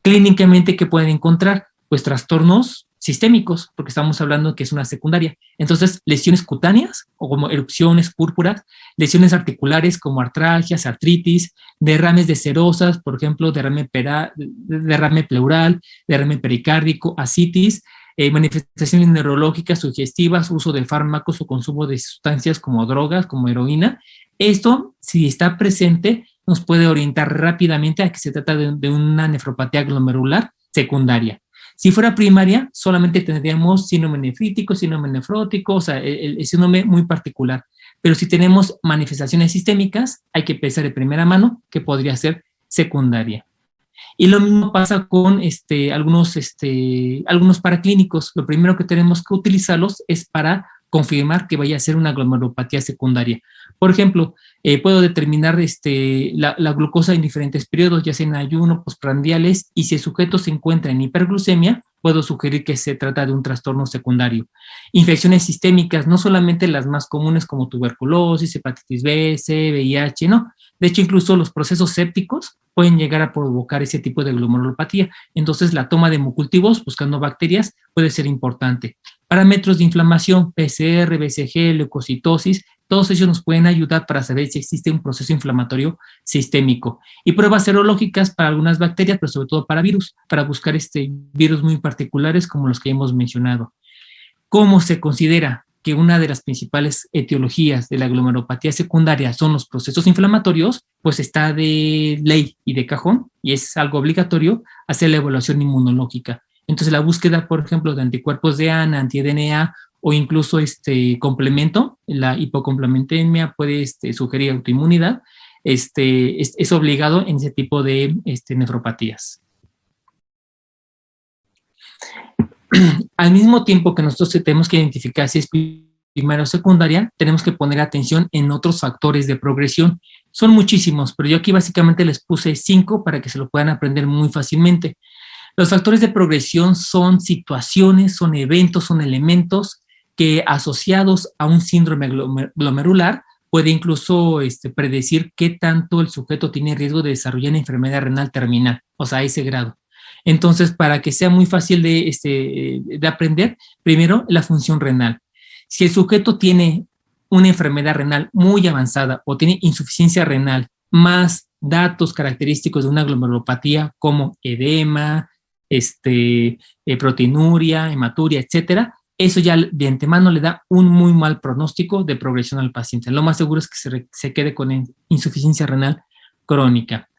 Clínicamente, ¿qué pueden encontrar? Pues trastornos sistémicos, porque estamos hablando que es una secundaria. Entonces, lesiones cutáneas, o como erupciones púrpuras, lesiones articulares como artralgias, artritis, derrames de serosas, por ejemplo, derrame pleural, derrame pericárdico, ascitis, manifestaciones neurológicas sugestivas, uso de fármacos o consumo de sustancias como drogas, como heroína. Esto, si está presente, nos puede orientar rápidamente a que se trata de una nefropatía glomerular secundaria. Si fuera primaria, solamente tendríamos síndrome nefrítico, síndrome nefrótico, o sea, el síndrome muy particular. Pero si tenemos manifestaciones sistémicas, hay que pensar de primera mano que podría ser secundaria. Y lo mismo pasa con algunos paraclínicos. Lo primero que tenemos que utilizarlos es para confirmar que vaya a ser una glomerulopatía secundaria. Por ejemplo, puedo determinar la glucosa en diferentes periodos, ya sea en ayuno, postprandiales, y si el sujeto se encuentra en hiperglucemia, puedo sugerir que se trata de un trastorno secundario. Infecciones sistémicas, no solamente las más comunes como tuberculosis, hepatitis B, C, VIH, no. De hecho, incluso los procesos sépticos pueden llegar a provocar ese tipo de glomerulopatía. Entonces, la toma de hemocultivos buscando bacterias puede ser importante. Parámetros de inflamación, PCR, BCG, leucocitosis, todos ellos nos pueden ayudar para saber si existe un proceso inflamatorio sistémico. Y pruebas serológicas para algunas bacterias, pero sobre todo para virus, para buscar virus muy particulares como los que hemos mencionado. ¿Cómo se considera que una de las principales etiologías de la glomerulopatía secundaria son los procesos inflamatorios? Pues está de ley y de cajón, y es algo obligatorio, hacer la evaluación inmunológica. Entonces, la búsqueda, por ejemplo, de anticuerpos de ANA, anti-DNA, o incluso complemento, la hipocomplementemia puede sugerir autoinmunidad, es obligado en ese tipo de nefropatías. Al mismo tiempo que nosotros tenemos que identificar si es primaria o secundaria, tenemos que poner atención en otros factores de progresión. Son muchísimos, pero yo aquí básicamente les puse 5 para que se lo puedan aprender muy fácilmente. Los factores de progresión son situaciones, son eventos, son elementos que asociados a un síndrome glomerular puede incluso predecir qué tanto el sujeto tiene riesgo de desarrollar una enfermedad renal terminal, o sea, a ese grado. Entonces, para que sea muy fácil de aprender, primero la función renal. Si el sujeto tiene una enfermedad renal muy avanzada o tiene insuficiencia renal, más datos característicos de una glomerulopatía como edema, proteinuria, hematuria, etcétera, eso ya de antemano le da un muy mal pronóstico de progresión al paciente. Lo más seguro es que se quede con insuficiencia renal crónica.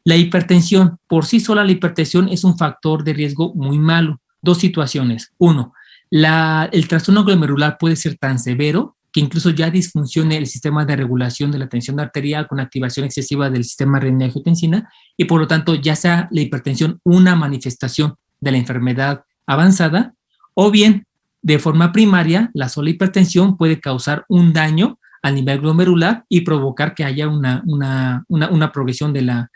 La hipertensión, por sí sola la hipertensión es un factor de riesgo muy malo. Dos situaciones. Uno, el trastorno glomerular puede ser tan severo que incluso ya disfuncione el sistema de regulación de la tensión arterial con activación excesiva del sistema renina-angiotensina y por lo tanto ya sea la hipertensión una manifestación de la enfermedad avanzada o bien de forma primaria la sola hipertensión puede causar un daño a nivel glomerular y provocar que haya una progresión de la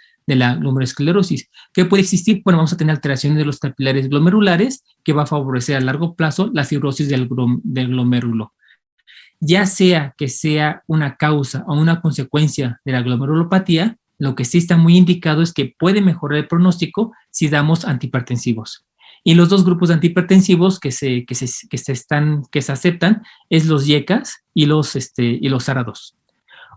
glomerulosclerosis. ¿Qué puede existir? Bueno, vamos a tener alteraciones de los capilares glomerulares que va a favorecer a largo plazo la fibrosis del glomérulo. Ya sea que sea una causa o una consecuencia de la glomerulopatía, lo que sí está muy indicado es que puede mejorar el pronóstico si damos antihipertensivos. Y los dos grupos de antihipertensivos que se aceptan es los YECAS y los ARA2.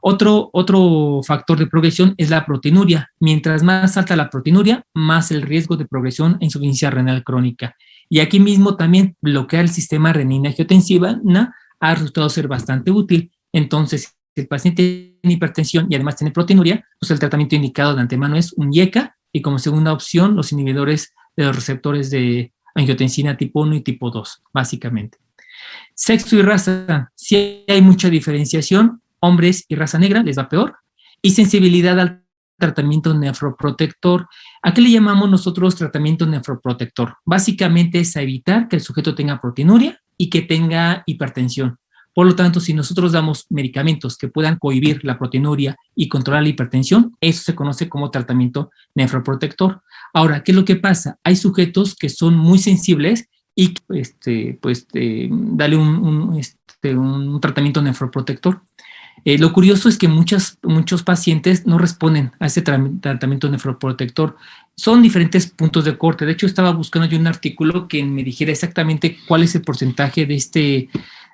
Otro factor de progresión es la proteinuria. Mientras más alta la proteinuria, más el riesgo de progresión e insuficiencia renal crónica. Y aquí mismo también bloquear el sistema renina-angiotensina ha resultado ser bastante útil. Entonces, si el paciente tiene hipertensión y además tiene proteinuria, pues el tratamiento indicado de antemano es un YECA y como segunda opción los inhibidores de los receptores de angiotensina tipo 1 y tipo 2, básicamente. Sexo y raza, si hay mucha diferenciación, hombres y raza negra les va peor, y sensibilidad al tratamiento nefroprotector. ¿A qué le llamamos nosotros tratamiento nefroprotector? Básicamente es a evitar que el sujeto tenga proteinuria y que tenga hipertensión. Por lo tanto, si nosotros damos medicamentos que puedan cohibir la proteinuria y controlar la hipertensión, eso se conoce como tratamiento nefroprotector. Ahora, ¿qué es lo que pasa? Hay sujetos que son muy sensibles y dale un tratamiento nefroprotector. Lo curioso es que muchos pacientes no responden a ese tratamiento nefroprotector. Son diferentes puntos de corte. De hecho, estaba buscando yo un artículo que me dijera exactamente cuál es el porcentaje de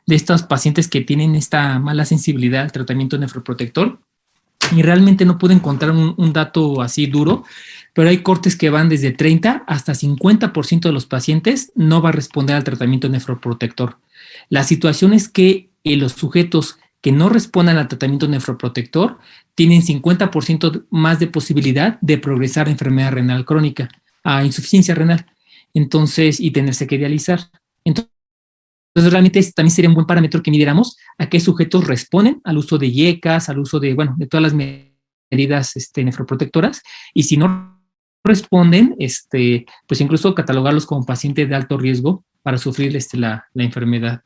estos pacientes que tienen esta mala sensibilidad al tratamiento nefroprotector. Y realmente no pude encontrar un dato así duro, pero hay cortes que van desde 30 hasta 50% de los pacientes no va a responder al tratamiento nefroprotector. La situación es que los sujetos que no respondan al tratamiento nefroprotector tienen 50% más de posibilidad de progresar a enfermedad renal crónica, a insuficiencia renal, entonces, y tenerse que dializar. Entonces, realmente también sería un buen parámetro que midiéramos a qué sujetos responden al uso de YECAS, al uso de todas las medidas nefroprotectoras, y si no responden, pues incluso catalogarlos como pacientes de alto riesgo para sufrir la enfermedad.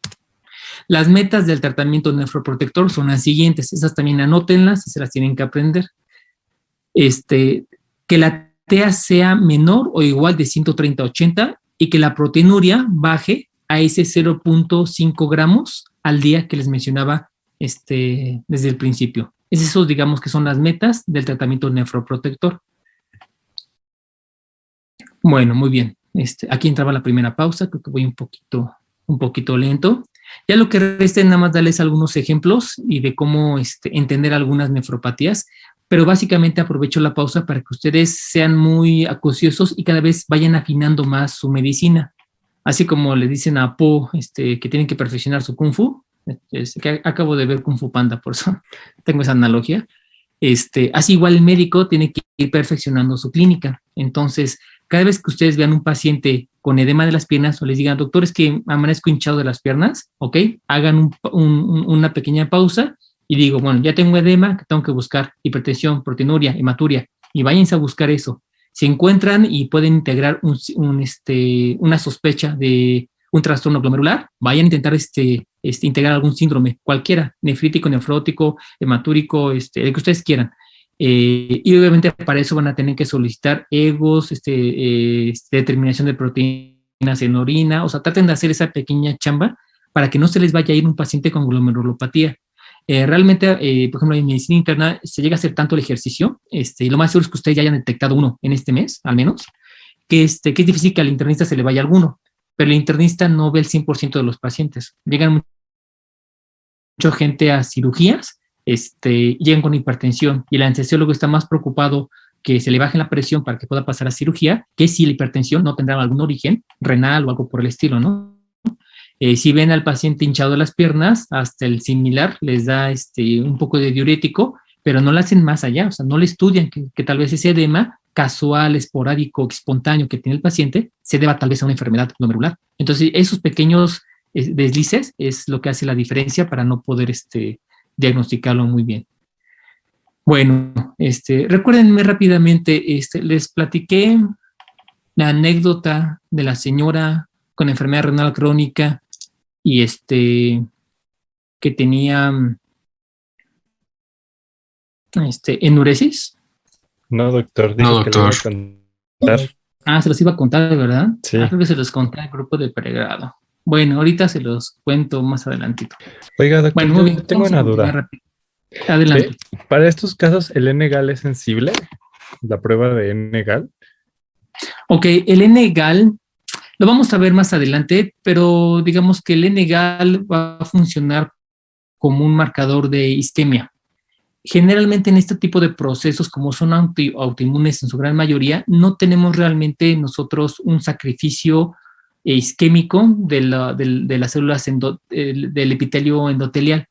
Las metas del tratamiento nefroprotector son las siguientes, esas también anótenlas, se las tienen que aprender. Que la TEA sea menor o igual de 130-80 y que la proteinuria baje a ese 0.5 gramos al día que les mencionaba desde el principio. Esos digamos que son las metas del tratamiento nefroprotector. Bueno, muy bien. Aquí entraba la primera pausa, creo que voy un poquito lento. Ya lo que resta es nada más darles algunos ejemplos y de cómo entender algunas nefropatías, pero básicamente aprovecho la pausa para que ustedes sean muy acuciosos y cada vez vayan afinando más su medicina. Así como le dicen a Po que tienen que perfeccionar su Kung Fu, que acabo de ver Kung Fu Panda, por eso tengo esa analogía. Así igual el médico tiene que ir perfeccionando su clínica. Entonces, cada vez que ustedes vean un paciente con edema de las piernas o les digan, doctor, es que amanezco hinchado de las piernas, ¿ok? Hagan una pequeña pausa y digo, bueno, ya tengo edema, tengo que buscar hipertensión, proteinuria, hematuria, y váyanse a buscar eso. Si encuentran y pueden integrar una sospecha de un trastorno glomerular, vayan a intentar integrar algún síndrome, cualquiera, nefrítico, nefrótico, hematúrico, el que ustedes quieran. Y obviamente para eso van a tener que solicitar EGOS, determinación de proteínas en orina, o sea, traten de hacer esa pequeña chamba para que no se les vaya a ir un paciente con glomerulopatía. Realmente, por ejemplo, en medicina interna se llega a hacer tanto el ejercicio, y lo más seguro es que ustedes ya hayan detectado uno en este mes, al menos, que es difícil que al internista se le vaya alguno, pero el internista no ve el 100% de los pacientes. Llegan mucha gente a cirugías, llegan con hipertensión y el anestesiólogo está más preocupado que se le baje la presión para que pueda pasar a cirugía, que si la hipertensión no tendrá algún origen renal o algo por el estilo, ¿no? Si ven al paciente hinchado de las piernas, hasta el similar les da un poco de diurético, pero no lo hacen más allá, o sea, no le estudian que tal vez ese edema casual, esporádico, espontáneo que tiene el paciente se deba tal vez a una enfermedad glomerular. Entonces, esos pequeños deslices es lo que hace la diferencia para no poder diagnosticarlo muy bien. Bueno, recuérdenme rápidamente, les platiqué la anécdota de la señora con enfermedad renal crónica y que tenía enuresis. No, doctor, No, dijo que lo iba doctor. a contar. Se los iba a contar, ¿verdad? Sí. Creo que se los conté al grupo de pregrado. Bueno, ahorita se los cuento más adelantito. Oiga, doctor, Bueno, yo tengo una duda. Adelante. Para estos casos, ¿el N-gal es sensible? ¿La prueba de N-gal? Ok, el N-gal lo vamos a ver más adelante, pero digamos que el N-gal va a funcionar como un marcador de isquemia. Generalmente en este tipo de procesos, como son autoinmunes en su gran mayoría, no tenemos realmente nosotros un sacrificio isquémico de las células del epitelio endotelial.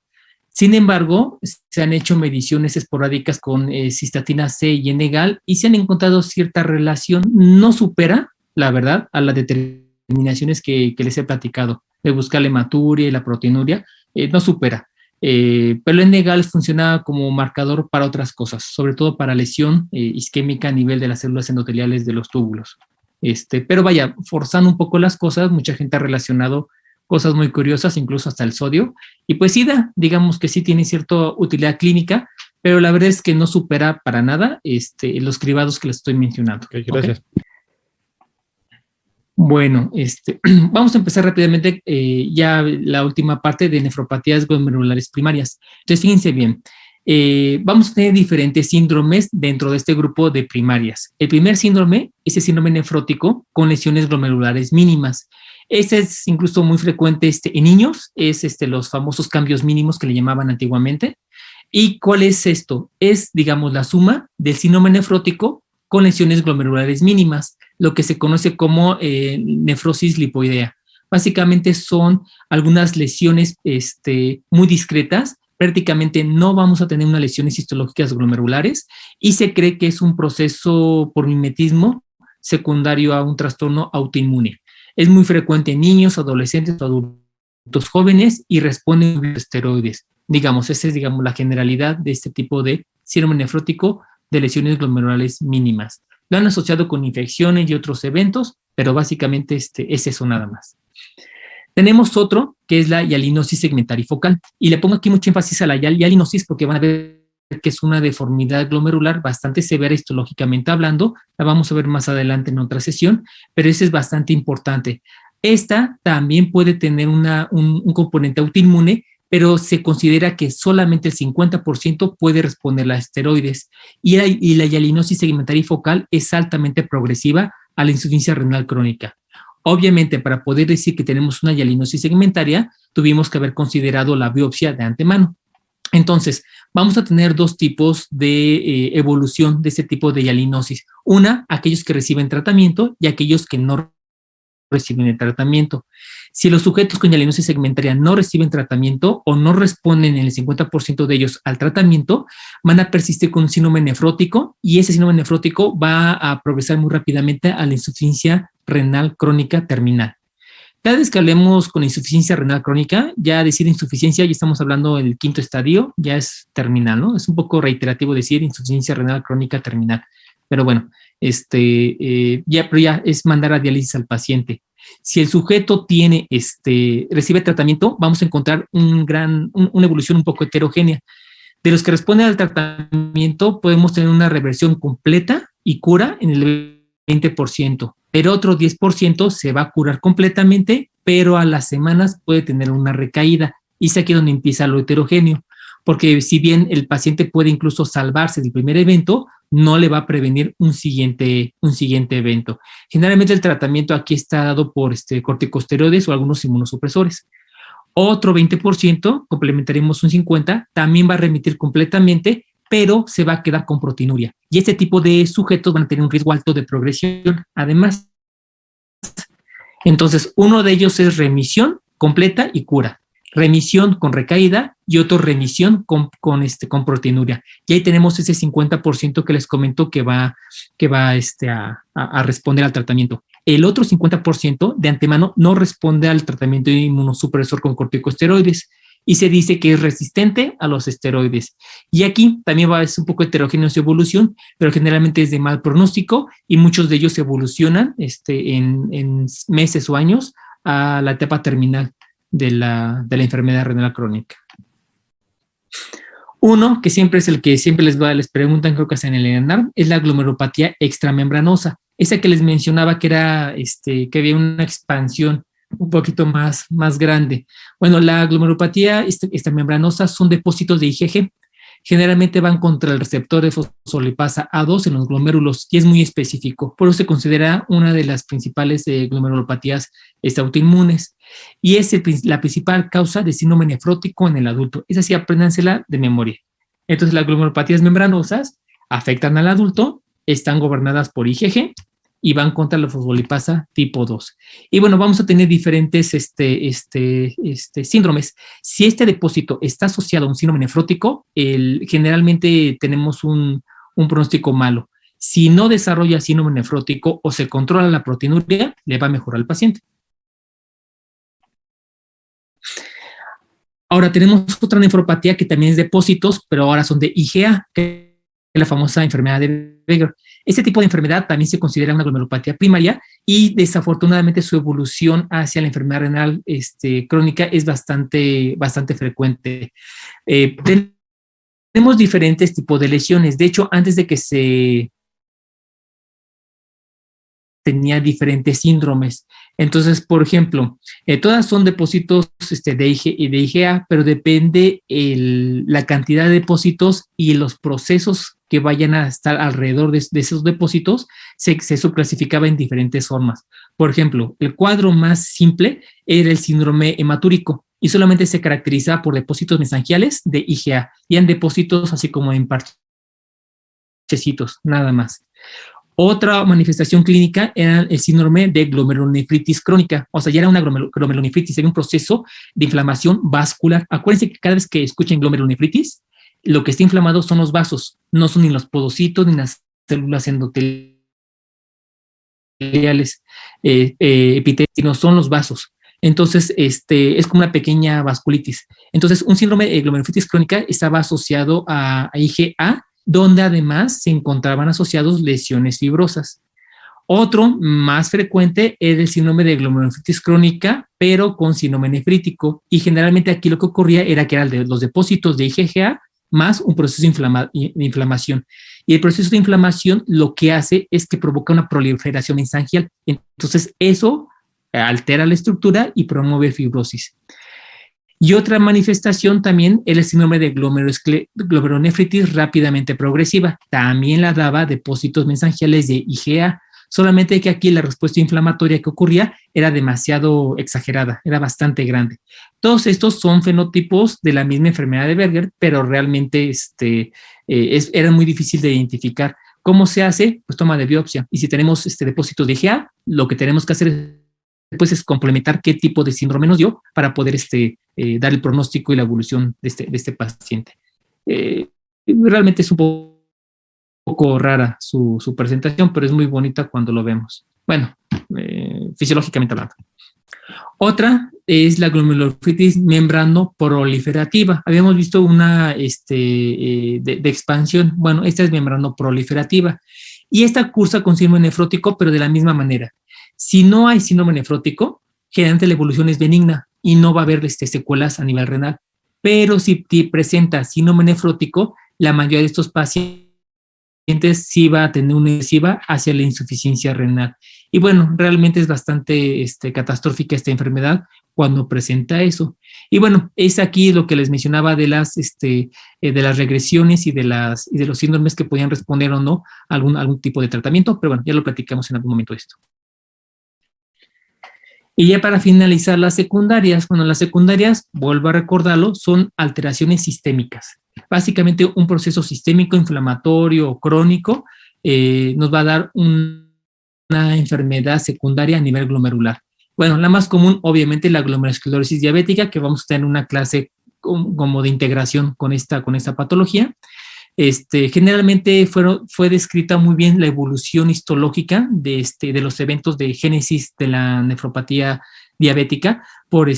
Sin embargo, se han hecho mediciones esporádicas con cistatina C y N-gal y se han encontrado cierta relación. No supera, la verdad, a las determinaciones que les he platicado, de buscar la hematuria y la proteinuria, no supera. Pero el N-gal funciona como marcador para otras cosas, sobre todo para lesión isquémica a nivel de las células endoteliales de los túbulos. Pero vaya, forzando un poco las cosas, mucha gente ha relacionado cosas muy curiosas, incluso hasta el sodio, y pues sí digamos que sí tiene cierta utilidad clínica, pero la verdad es que no supera para nada los cribados que les estoy mencionando. Okay, gracias. ¿Okay? Bueno, vamos a empezar rápidamente ya la última parte de nefropatías glomerulares primarias. Entonces, fíjense bien, vamos a tener diferentes síndromes dentro de este grupo de primarias. El primer síndrome es el síndrome nefrótico con lesiones glomerulares mínimas. Este es incluso muy frecuente en niños, es los famosos cambios mínimos que le llamaban antiguamente. ¿Y cuál es esto? Es, digamos, la suma del síndrome nefrótico con lesiones glomerulares mínimas, lo que se conoce como nefrosis lipoidea. Básicamente son algunas lesiones muy discretas, prácticamente no vamos a tener unas lesiones histológicas glomerulares y se cree que es un proceso por mimetismo secundario a un trastorno autoinmune. Es muy frecuente en niños, adolescentes o adultos jóvenes y responde a esteroides. Digamos, esa es la generalidad de este tipo de síndrome nefrótico de lesiones glomerulares mínimas. Lo han asociado con infecciones y otros eventos, pero básicamente es eso nada más. Tenemos otro, que es la hialinosis segmentarifocal. Y le pongo aquí mucho énfasis a la hialinosis porque van a ver que es una deformidad glomerular bastante severa histológicamente hablando. La vamos a ver más adelante en otra sesión, pero ese es bastante importante. Esta también puede tener un componente autoinmune, pero se considera que solamente el 50% puede responder a esteroides. Y la hialinosis segmentarifocal es altamente progresiva a la insuficiencia renal crónica. Obviamente, para poder decir que tenemos una hialinosis segmentaria, tuvimos que haber considerado la biopsia de antemano. Entonces, vamos a tener dos tipos de evolución de este tipo de hialinosis. Una, aquellos que reciben tratamiento y aquellos que no reciben el tratamiento. Si los sujetos con hialinosis segmentaria no reciben tratamiento o no responden en el 50% de ellos al tratamiento, van a persistir con un síndrome nefrótico y ese síndrome nefrótico va a progresar muy rápidamente a la insuficiencia renal crónica terminal. Cada vez que hablemos con insuficiencia renal crónica, ya decir insuficiencia, ya estamos hablando del quinto estadio, ya es terminal, ¿no? Es un poco reiterativo decir insuficiencia renal crónica terminal. Pero bueno, pero ya es mandar a diálisis al paciente. Si el sujeto recibe tratamiento, vamos a encontrar una evolución un poco heterogénea. De los que responden al tratamiento, podemos tener una reversión completa y cura en el 20%. Pero otro 10% se va a curar completamente, pero a las semanas puede tener una recaída. Y es aquí donde empieza lo heterogéneo, porque si bien el paciente puede incluso salvarse del primer evento, no le va a prevenir un siguiente evento. Generalmente el tratamiento aquí está dado por corticosteroides o algunos inmunosupresores. Otro 20%, complementaremos un 50%, también va a remitir completamente, pero se va a quedar con proteinuria. Y este tipo de sujetos van a tener un riesgo alto de progresión. Además, entonces, uno de ellos es remisión completa y cura. Remisión con recaída y otro remisión con proteinuria. Y ahí tenemos ese 50% que les comento que va a responder al tratamiento. El otro 50% de antemano no responde al tratamiento inmunosupresor con corticosteroides y se dice que es resistente a los esteroides. Y aquí también es un poco heterogéneo su evolución, pero generalmente es de mal pronóstico y muchos de ellos evolucionan en meses o años a la etapa terminal de la enfermedad renal crónica. Uno, que siempre es el que siempre les preguntan, creo que hasta en el ENARM, es la glomerulopatía extramembranosa. Esa que les mencionaba que era, que había una expansión un poquito más grande. Bueno, la glomerulopatía extramembranosa son depósitos de IgG. Generalmente van contra el receptor de fosfolipasa A2 en los glomérulos y es muy específico. Por eso se considera una de las principales glomerulopatías autoinmunes y es la principal causa de síndrome nefrótico en el adulto. Es así, apréndansela de memoria. Entonces, las glomerulopatías membranosas afectan al adulto, están gobernadas por IgG y van contra la fosfolipasa tipo 2. Y bueno, vamos a tener diferentes síndromes. Si este depósito está asociado a un síndrome nefrótico, generalmente tenemos un pronóstico malo. Si no desarrolla síndrome nefrótico o se controla la proteinuria, le va a mejorar al paciente. Ahora tenemos otra nefropatía que también es depósitos, pero ahora son de IgA, que es la famosa enfermedad de Weger. Este tipo de enfermedad también se considera una glomerulopatía primaria y desafortunadamente su evolución hacia la enfermedad renal crónica es bastante frecuente. Tenemos diferentes tipos de lesiones. De hecho, antes de que se tenía diferentes síndromes. Entonces, por ejemplo, todas son depósitos de IgA, pero depende la cantidad de depósitos y los procesos que vayan a estar alrededor de esos depósitos, se subclasificaba en diferentes formas. Por ejemplo, el cuadro más simple era el síndrome hematúrico y solamente se caracteriza por depósitos mesangiales de IgA y en depósitos así como en parchecitos, nada más. Otra manifestación clínica era el síndrome de glomerulonefritis crónica, o sea, ya era una glomerulonefritis, era un proceso de inflamación vascular. Acuérdense que cada vez que escuchen glomerulonefritis, lo que está inflamado son los vasos, no son ni los podocitos ni las células endoteliales, epiteliales, sino son los vasos. Entonces, es como una pequeña vasculitis. Entonces, un síndrome de glomerulonefritis crónica estaba asociado a IgA, donde además se encontraban asociados lesiones fibrosas. Otro más frecuente es el síndrome de glomerulonefritis crónica, pero con síndrome nefrítico. Y generalmente aquí lo que ocurría era que eran los depósitos de IgA más un proceso de inflamación. Y el proceso de inflamación lo que hace es que provoca una proliferación mesangial. Entonces, eso altera la estructura y promueve fibrosis. Y otra manifestación también es el síndrome de glomerulonefritis rápidamente progresiva. También la daba depósitos mesangiales de IgA, solamente que aquí la respuesta inflamatoria que ocurría era demasiado exagerada, era bastante grande. Todos estos son fenotipos de la misma enfermedad de Weger, pero realmente era muy difícil de identificar. ¿Cómo se hace? Pues toma de biopsia. Y si tenemos depósitos de IgA, lo que tenemos que hacer después es complementar qué tipo de síndrome nos dio para poder dar el pronóstico y la evolución de este paciente. Realmente es un poco rara su presentación, pero es muy bonita cuando lo vemos. Bueno, fisiológicamente hablando. Otra es la glomerulonefritis membrano proliferativa. Habíamos visto una de expansión. Bueno, esta es membrano proliferativa. Y esta cursa con síndrome nefrótico, pero de la misma manera. Si no hay síndrome nefrótico, generalmente la evolución es benigna y no va a haber secuelas a nivel renal. pero si presenta síndrome nefrótico, la mayoría de estos pacientes sí va a tener una excesiva hacia la insuficiencia renal. Y bueno, realmente es bastante catastrófica esta enfermedad cuando presenta eso. Y bueno, es aquí lo que les mencionaba de las regresiones y de los síndromes que podían responder o no a algún tipo de tratamiento, pero bueno, ya lo platicamos en algún momento esto. Y ya para finalizar las secundarias, bueno, las secundarias, vuelvo a recordarlo, son alteraciones sistémicas. Básicamente un proceso sistémico, inflamatorio o crónico nos va a dar una enfermedad secundaria a nivel glomerular. Bueno, la más común, obviamente, la glomerulosclerosis diabética, que vamos a tener una clase como de integración con esta patología. Generalmente fue descrita muy bien la evolución histológica de los eventos de génesis de la nefropatía diabética por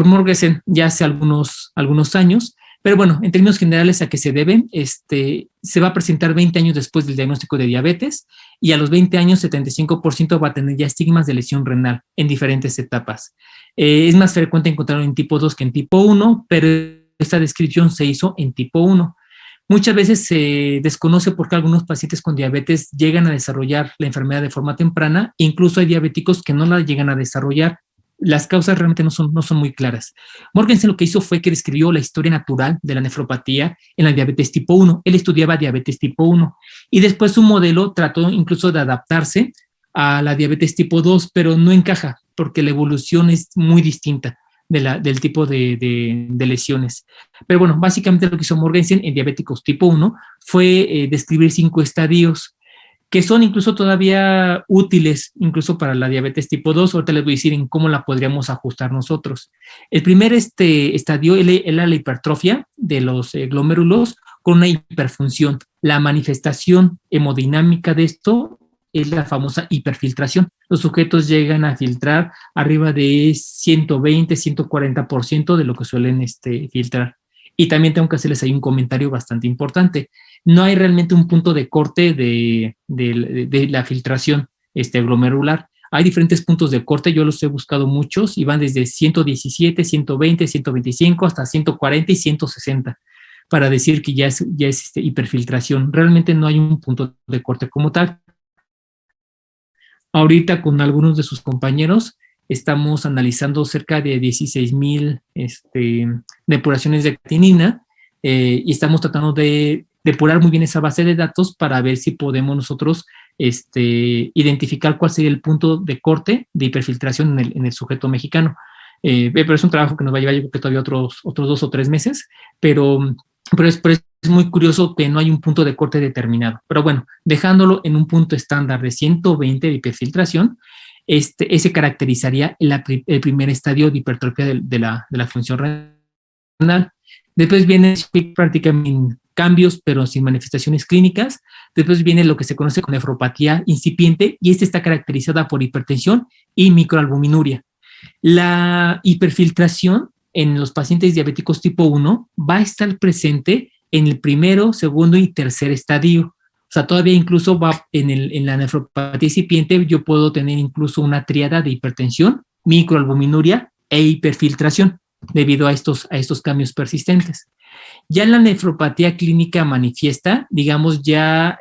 Morgensen ya hace algunos años. Pero bueno, en términos generales, ¿a qué se debe? Se va a presentar 20 años después del diagnóstico de diabetes y a los 20 años 75% va a tener ya estigmas de lesión renal en diferentes etapas. Es más frecuente encontrarlo en tipo 2 que en tipo 1, pero esta descripción se hizo en tipo 1. Muchas veces se desconoce por qué algunos pacientes con diabetes llegan a desarrollar la enfermedad de forma temprana, incluso hay diabéticos que no la llegan a desarrollar. Las causas realmente no son muy claras. Morgensen lo que hizo fue que describió la historia natural de la nefropatía en la diabetes tipo 1. Él estudiaba diabetes tipo 1 y después su modelo trató incluso de adaptarse a la diabetes tipo 2, pero no encaja porque la evolución es muy distinta del tipo de lesiones. Pero bueno, básicamente lo que hizo Morgensen en diabéticos tipo 1 fue describir 5 estadios que son incluso todavía útiles, incluso para la diabetes tipo 2. Ahorita les voy a decir en cómo la podríamos ajustar nosotros. El primer estadio era la hipertrofia de los glomérulos con una hiperfunción. La manifestación hemodinámica de esto es la famosa hiperfiltración. Los sujetos llegan a filtrar arriba de 120, 140% de lo que suelen filtrar. Y también tengo que hacerles ahí un comentario bastante importante. No hay realmente un punto de corte de la filtración glomerular. Hay diferentes puntos de corte, yo los he buscado muchos y van desde 117, 120, 125 hasta 140 y 160 para decir que ya es hiperfiltración. Realmente no hay un punto de corte como tal. Ahorita con algunos de sus compañeros estamos analizando cerca de 16,000 depuraciones de creatinina y estamos tratando de depurar muy bien esa base de datos para ver si podemos nosotros identificar cuál sería el punto de corte de hiperfiltración en el sujeto mexicano. Pero es un trabajo que nos va a llevar, yo creo que todavía otros 2 o 3 meses, pero es muy curioso que no hay un punto de corte determinado. Pero bueno, dejándolo en un punto estándar de 120 de hiperfiltración, ese caracterizaría el primer estadio de hipertrofia de la función renal. Después viene prácticamente cambios, pero sin manifestaciones clínicas. Después viene lo que se conoce como nefropatía incipiente, y está caracterizada por hipertensión y microalbuminuria. La hiperfiltración en los pacientes diabéticos tipo 1 va a estar presente en el primero, segundo y tercer estadio. O sea, todavía incluso va en la nefropatía incipiente, yo puedo tener incluso una tríada de hipertensión, microalbuminuria e hiperfiltración debido a estos cambios persistentes. Ya en la nefropatía clínica manifiesta, digamos, ya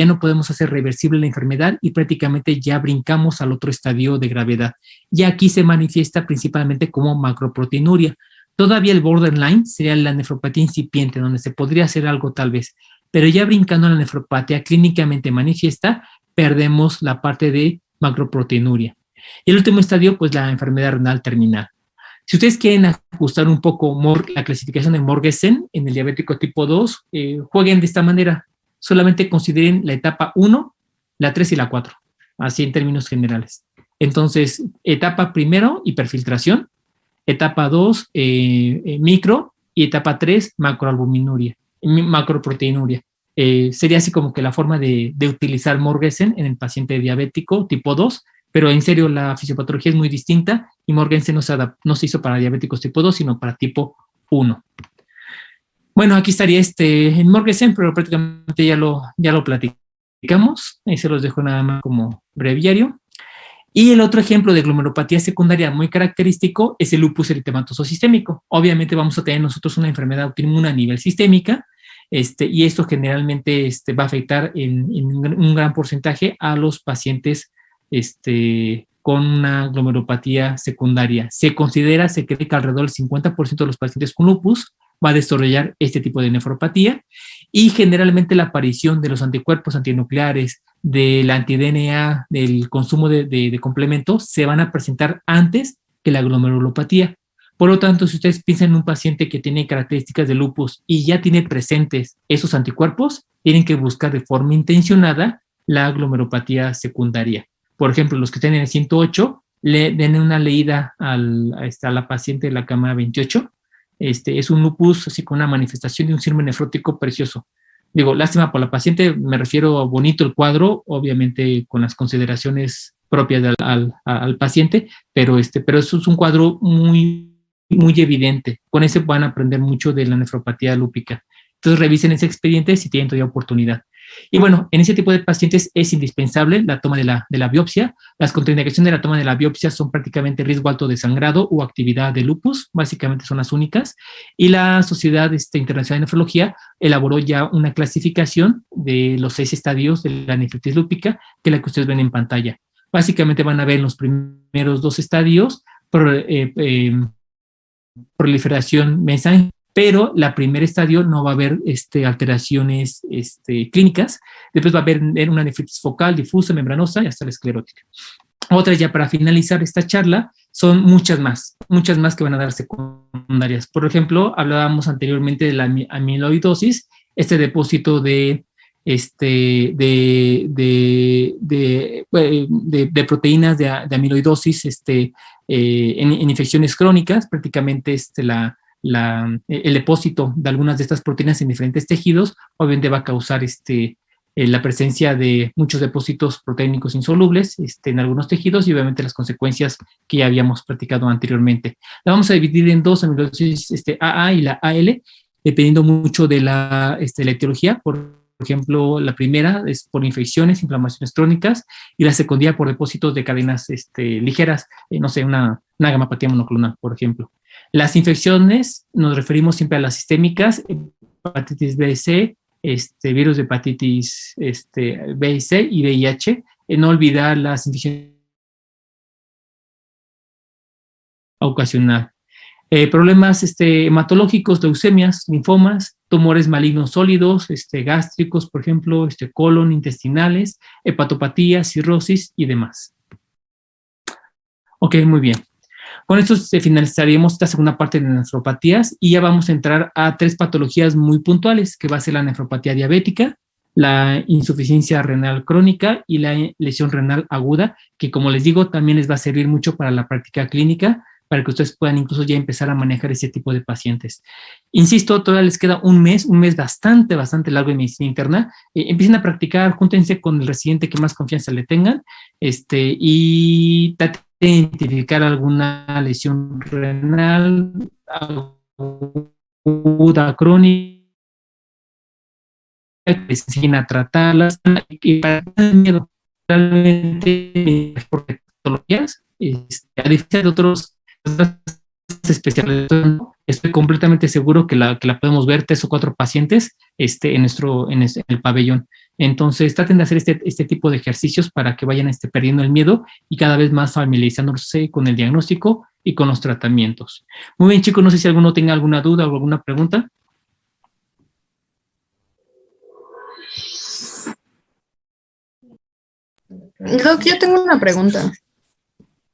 no podemos hacer reversible la enfermedad y prácticamente ya brincamos al otro estadio de gravedad. Y aquí se manifiesta principalmente como macroproteinuria. Todavía el borderline sería la nefropatía incipiente, donde se podría hacer algo tal vez, pero ya brincando a la nefropatía clínicamente manifiesta, perdemos la parte de macroproteinuria. Y el último estadio, pues la enfermedad renal terminal. Si ustedes quieren ajustar un poco la clasificación de Morgensen en el diabético tipo 2, jueguen de esta manera. Solamente consideren la etapa 1, la 3 y la 4, así en términos generales. Entonces, etapa primero, hiperfiltración. Etapa 2, micro. Y etapa 3, macroproteinuria. Sería así como que la forma de utilizar Morgensen en el paciente diabético tipo 2, pero en serio la fisiopatología es muy distinta y Morgensen no se hizo para diabéticos tipo 2, sino para tipo 1. Bueno, aquí estaría en Morgensen, pero prácticamente ya lo platicamos. Ahí se los dejo nada más como breviario. Y el otro ejemplo de glomerulopatía secundaria muy característico es el lupus eritematoso sistémico. Obviamente vamos a tener nosotros una enfermedad autoinmune a nivel sistémica, y esto generalmente va a afectar en un gran porcentaje a los pacientes con una glomerulopatía secundaria. Se cree que alrededor del 50% de los pacientes con lupus va a desarrollar este tipo de nefropatía, y generalmente la aparición de los anticuerpos antinucleares, del anti-DNA, del consumo de complementos, se van a presentar antes que la glomerulopatía. Por lo tanto, si ustedes piensan en un paciente que tiene características de lupus y ya tiene presentes esos anticuerpos, tienen que buscar de forma intencionada la glomerulopatía secundaria. Por ejemplo, los que tienen el 108, le den una leída a la paciente de la cama 28. Es un lupus así con una manifestación de un síndrome nefrótico precioso. Digo, lástima por la paciente, me refiero a bonito el cuadro, obviamente con las consideraciones propias al paciente, pero eso es un cuadro muy evidente. Con ese van a aprender mucho de la nefropatía lúpica. Entonces revisen ese expediente si tienen todavía oportunidad. Y bueno, en ese tipo de pacientes es indispensable la toma de la biopsia. Las contraindicaciones de la toma de la biopsia son prácticamente riesgo alto de sangrado o actividad de lupus, básicamente son las únicas. Y la Sociedad Internacional de Nefrología elaboró ya una clasificación de los 6 estadios de la nefritis lúpica, que es la que ustedes ven en pantalla. Básicamente van a ver los primeros 2 estadios, proliferación mesangial, pero la primer estadio no va a haber alteraciones clínicas. Después va a haber una nefritis focal, difusa, membranosa y hasta la esclerótica. Otras, ya para finalizar esta charla, son muchas más que van a dar secundarias. Por ejemplo, hablábamos anteriormente de la amiloidosis, depósito de proteínas de amiloidosis en infecciones crónicas. Prácticamente el depósito de algunas de estas proteínas en diferentes tejidos obviamente va a causar la presencia de muchos depósitos proteínicos insolubles en algunos tejidos, y obviamente las consecuencias que ya habíamos platicado anteriormente. La vamos a dividir en 2, amiloidosis AA y la AL, dependiendo mucho de la etiología. Por ejemplo, la primera es por infecciones, inflamaciones crónicas, y la secundaria por depósitos de cadenas ligeras, no sé, una gamapatía monoclonal, por ejemplo. Las infecciones, nos referimos siempre a las sistémicas, hepatitis B y C, virus de hepatitis B y C y VIH. No olvidar las infecciones ocasional. Problemas hematológicos, leucemias, linfomas, tumores malignos sólidos, gástricos, por ejemplo, colon, intestinales, hepatopatías, cirrosis y demás. Ok, muy bien. Con esto finalizaríamos esta segunda parte de nefropatías, y ya vamos a entrar a 3 patologías muy puntuales, que va a ser la nefropatía diabética, la insuficiencia renal crónica y la lesión renal aguda, que, como les digo, también les va a servir mucho para la práctica clínica, para que ustedes puedan incluso ya empezar a manejar ese tipo de pacientes. Insisto, todavía les queda un mes bastante largo de medicina interna. Empiecen a practicar, júntense con el residente que más confianza le tengan, y traten de identificar alguna lesión renal aguda, crónica, que les enseñen a tratarlas, y para no tener miedo, realmente por patologías, a diferencia de otros especiales, estoy completamente seguro que la podemos ver 3 o 4 pacientes en el pabellón. Entonces traten de hacer este tipo de ejercicios para que vayan perdiendo el miedo y cada vez más familiarizándose con el diagnóstico y con los tratamientos. Muy bien, chicos, no sé si alguno tenga alguna duda o alguna pregunta. Doc, yo tengo una pregunta.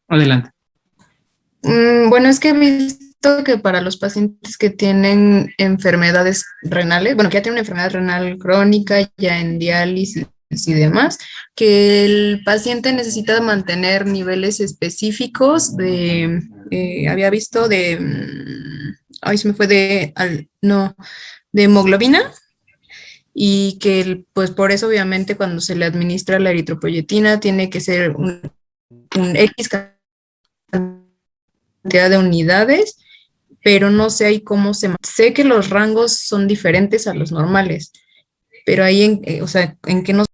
Adelante. Bueno, es que he visto que para los pacientes que tienen enfermedades renales, bueno, que ya tienen una enfermedad renal crónica, ya en diálisis y demás, que el paciente necesita mantener niveles específicos había visto se me fue de hemoglobina, y que pues por eso obviamente cuando se le administra la eritropoyetina tiene que ser un X cantidad de unidades, pero no sé ahí cómo sé que los rangos son diferentes a los normales, pero ahí en qué nos...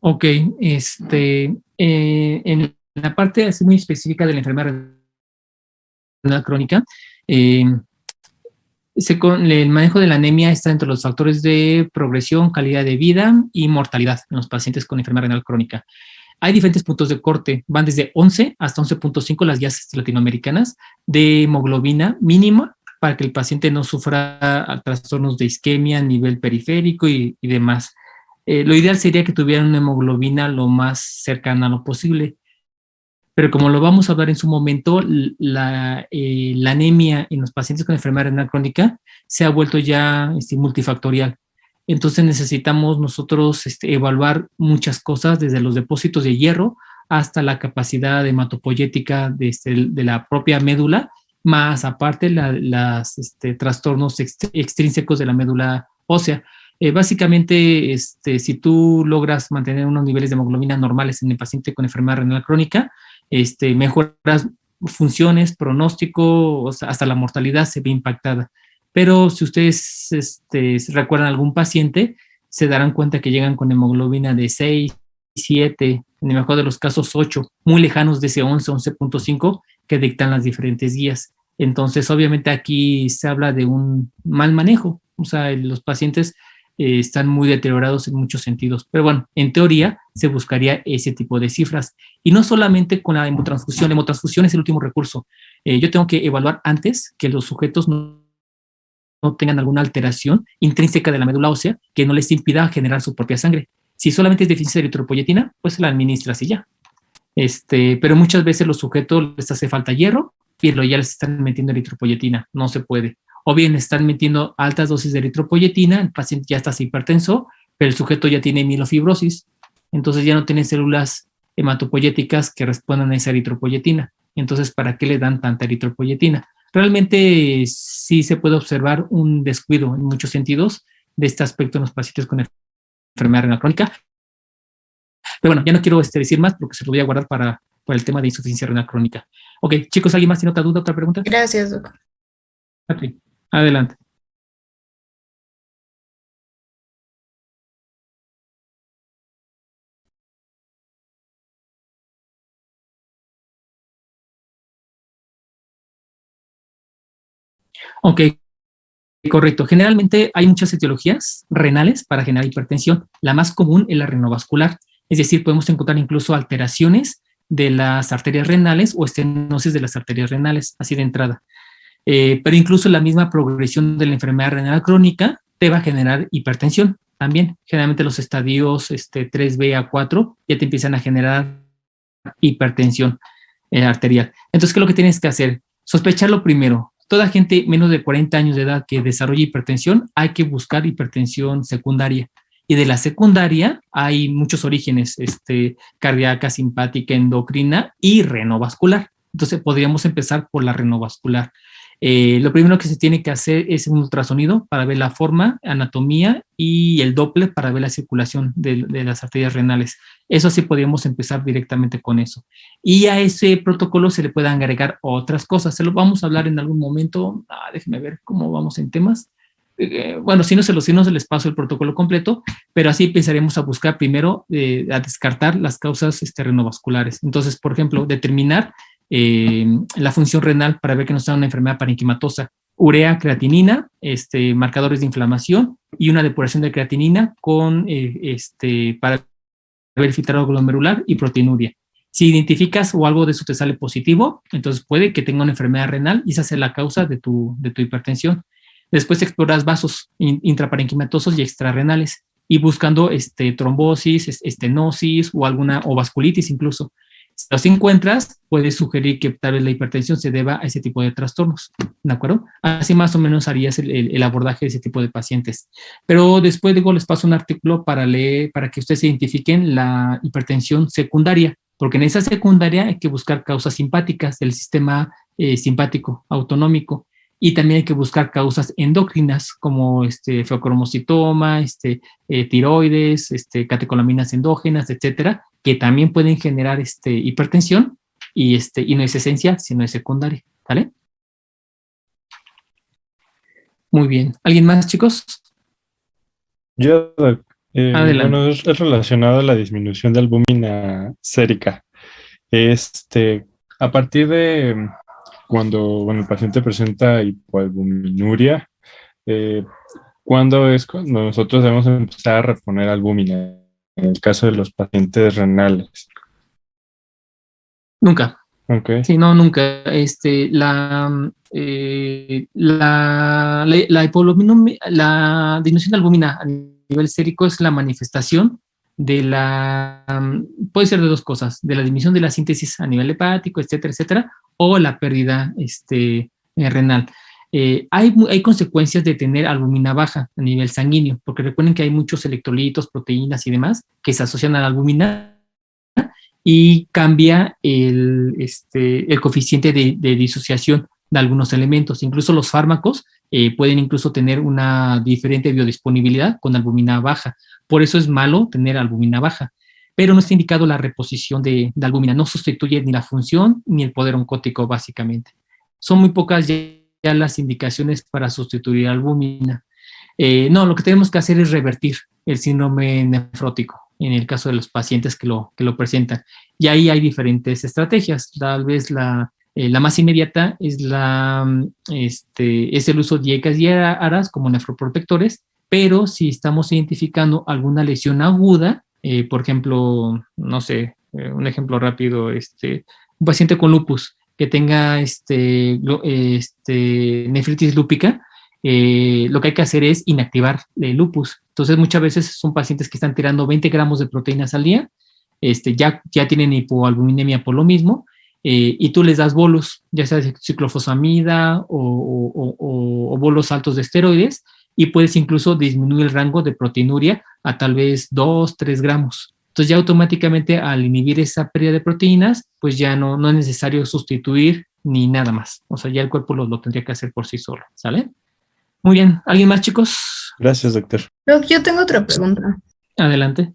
Ok, en la parte así muy específica de la enfermedad renal crónica, eh, el manejo de la anemia está entre los factores de progresión, calidad de vida y mortalidad en los pacientes con enfermedad renal crónica. Hay diferentes puntos de corte, van desde 11 hasta 11.5 las guías latinoamericanas de hemoglobina mínima para que el paciente no sufra trastornos de isquemia a nivel periférico y demás. Lo ideal sería que tuvieran una hemoglobina lo más cercana a lo posible, pero como lo vamos a hablar en su momento, la anemia en los pacientes con enfermedad renal crónica se ha vuelto ya multifactorial. Entonces necesitamos nosotros evaluar muchas cosas, desde los depósitos de hierro hasta la capacidad hematopoyética de la propia médula, más aparte los trastornos extrínsecos de la médula ósea. Básicamente, si tú logras mantener unos niveles de hemoglobina normales en el paciente con enfermedad renal crónica, mejoras funciones, pronóstico, o sea, hasta la mortalidad se ve impactada. Pero si ustedes recuerdan algún paciente, se darán cuenta que llegan con hemoglobina de 6, 7, en el mejor de los casos 8, muy lejanos de ese 11, 11.5 que dictan las diferentes guías. Entonces, obviamente aquí se habla de un mal manejo, o sea, los pacientes están muy deteriorados en muchos sentidos. Pero bueno, en teoría se buscaría ese tipo de cifras. Y no solamente con la hemotransfusión. La hemotransfusión es el último recurso. Yo tengo que evaluar antes que los sujetos no tengan alguna alteración intrínseca de la médula ósea que no les impida generar su propia sangre. Si solamente es deficiencia de eritropoyetina, pues se la administras y ya. Pero muchas veces los sujetos les hace falta hierro, pero ya les están metiendo eritropoyetina. No se puede. O bien están metiendo altas dosis de eritropoyetina, el paciente ya está hipertenso, pero el sujeto ya tiene mielofibrosis, entonces ya no tiene células hematopoyéticas que respondan a esa eritropoyetina. Entonces, ¿para qué le dan tanta eritropoyetina? Realmente sí se puede observar un descuido en muchos sentidos de este aspecto en los pacientes con enfermedad renal crónica. Pero bueno, ya no quiero decir más porque se lo voy a guardar para el tema de insuficiencia renal crónica. Ok, chicos, ¿alguien más tiene otra duda, otra pregunta? Gracias, doctor. Okay. Adelante. Ok, correcto. Generalmente hay muchas etiologías renales para generar hipertensión. La más común es la renovascular, es decir, podemos encontrar incluso alteraciones de las arterias renales o estenosis de las arterias renales, así de entrada. Pero incluso la misma progresión de la enfermedad renal crónica te va a generar hipertensión también. Generalmente los estadios 3B a 4 ya te empiezan a generar hipertensión arterial. Entonces, ¿qué es lo que tienes que hacer? Sospecharlo primero. Toda gente menos de 40 años de edad que desarrolla hipertensión, hay que buscar hipertensión secundaria. Y de la secundaria hay muchos orígenes, cardíaca, simpática, endocrina y renovascular. Entonces, podríamos empezar por la renovascular. Lo primero que se tiene que hacer es un ultrasonido para ver la forma, anatomía y el Doppler para ver la circulación de las arterias renales. Eso sí podríamos empezar directamente con eso. Y a ese protocolo se le pueden agregar otras cosas. Se lo vamos a hablar en algún momento. Déjenme ver cómo vamos en temas. Bueno, si no se les paso el protocolo completo, pero así empezaremos a buscar primero, a descartar las causas renovasculares. Entonces, por ejemplo, determinar la función renal para ver que no sea una enfermedad parenquimatosa, urea, creatinina, marcadores de inflamación y una depuración de creatinina para ver filtrado glomerular y proteinuria. Si identificas o algo de eso te sale positivo, entonces puede que tenga una enfermedad renal y esa sea la causa de tu hipertensión. Después exploras vasos intraparenquimatosos y extrarrenales y buscando trombosis, estenosis o vasculitis incluso. Si los encuentras, puedes sugerir que tal vez la hipertensión se deba a ese tipo de trastornos, ¿de acuerdo? Así más o menos harías el abordaje de ese tipo de pacientes. Pero después luego les paso un artículo para leer, para que ustedes identifiquen la hipertensión secundaria, porque en esa secundaria hay que buscar causas simpáticas del sistema simpático autonómico. Y también hay que buscar causas endocrinas como feocromocitoma, tiroides, catecolaminas endógenas, etcétera, que también pueden generar hipertensión y no es esencial, sino es secundaria, ¿vale? Muy bien. ¿Alguien más, chicos? Yo, Adelante. Bueno, es relacionado a la disminución de albúmina sérica. Este, a partir de cuando, bueno, el paciente presenta hipoalbuminuria, eh, ¿cuándo es cuando nosotros debemos empezar a reponer albúmina en el caso de los pacientes renales? Nunca. Ok, Sí, no, nunca. La disminución de albúmina a nivel sérico es la manifestación de puede ser de dos cosas, de la disminución de la síntesis a nivel hepático, etcétera, etcétera, o la pérdida renal. Hay consecuencias de tener albúmina baja a nivel sanguíneo, porque recuerden que hay muchos electrolitos, proteínas y demás que se asocian a la albúmina y cambia el coeficiente de disociación de algunos elementos. Incluso los fármacos pueden incluso tener una diferente biodisponibilidad con albúmina baja. Por eso es malo tener albúmina baja. Pero no está indicado la reposición de albúmina. No sustituye ni la función ni el poder oncótico, básicamente. Son muy pocas ya las indicaciones para sustituir albúmina. No, lo que tenemos que hacer es revertir el síndrome nefrótico en el caso de los pacientes que lo presentan. Y ahí hay diferentes estrategias. Tal vez la más inmediata es es el uso de IECAS y ARAS como nefroprotectores, pero si estamos identificando alguna lesión aguda, por ejemplo, no sé, un ejemplo rápido, un paciente con lupus que tenga nefritis lúpica, lo que hay que hacer es inactivar el lupus. Entonces, muchas veces son pacientes que están tirando 20 gramos de proteínas al día, ya tienen hipoalbuminemia por lo mismo, y tú les das bolos, ya sea ciclofosfamida o bolos altos de esteroides, y puedes incluso disminuir el rango de proteinuria a tal vez 2, 3 gramos. Entonces ya automáticamente al inhibir esa pérdida de proteínas, pues ya no es necesario sustituir ni nada más. O sea, ya el cuerpo lo tendría que hacer por sí solo, ¿sale? Muy bien. ¿Alguien más, chicos? gracias, doctor. Doc, yo tengo otra pregunta. Adelante.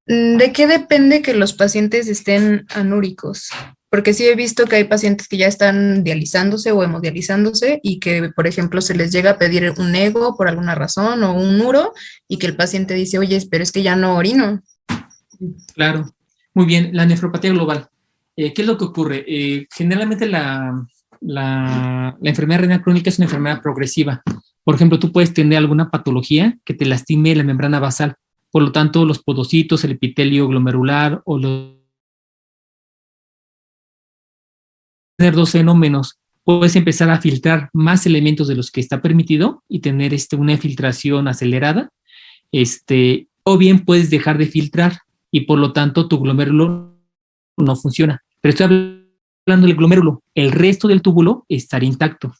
¿De qué depende que los pacientes estén anúricos? Porque sí he visto que hay pacientes que ya están dializándose o hemodializándose y que, por ejemplo, se les llega a pedir un ego por alguna razón o un uro y que el paciente dice, oye, pero es que ya no orino. Claro. Muy bien. La nefropatía global. ¿Qué es lo que ocurre? Generalmente la enfermedad renal crónica es una enfermedad progresiva. Por ejemplo, tú puedes tener alguna patología que te lastime la membrana basal. Por lo tanto, los podocitos, el epitelio glomerular o los tener dos fenómenos. Puedes empezar a filtrar más elementos de los que está permitido y tener una filtración acelerada, o bien puedes dejar de filtrar y por lo tanto tu glomérulo no funciona. Pero estoy hablando del glomérulo, el resto del túbulo estaría intacto.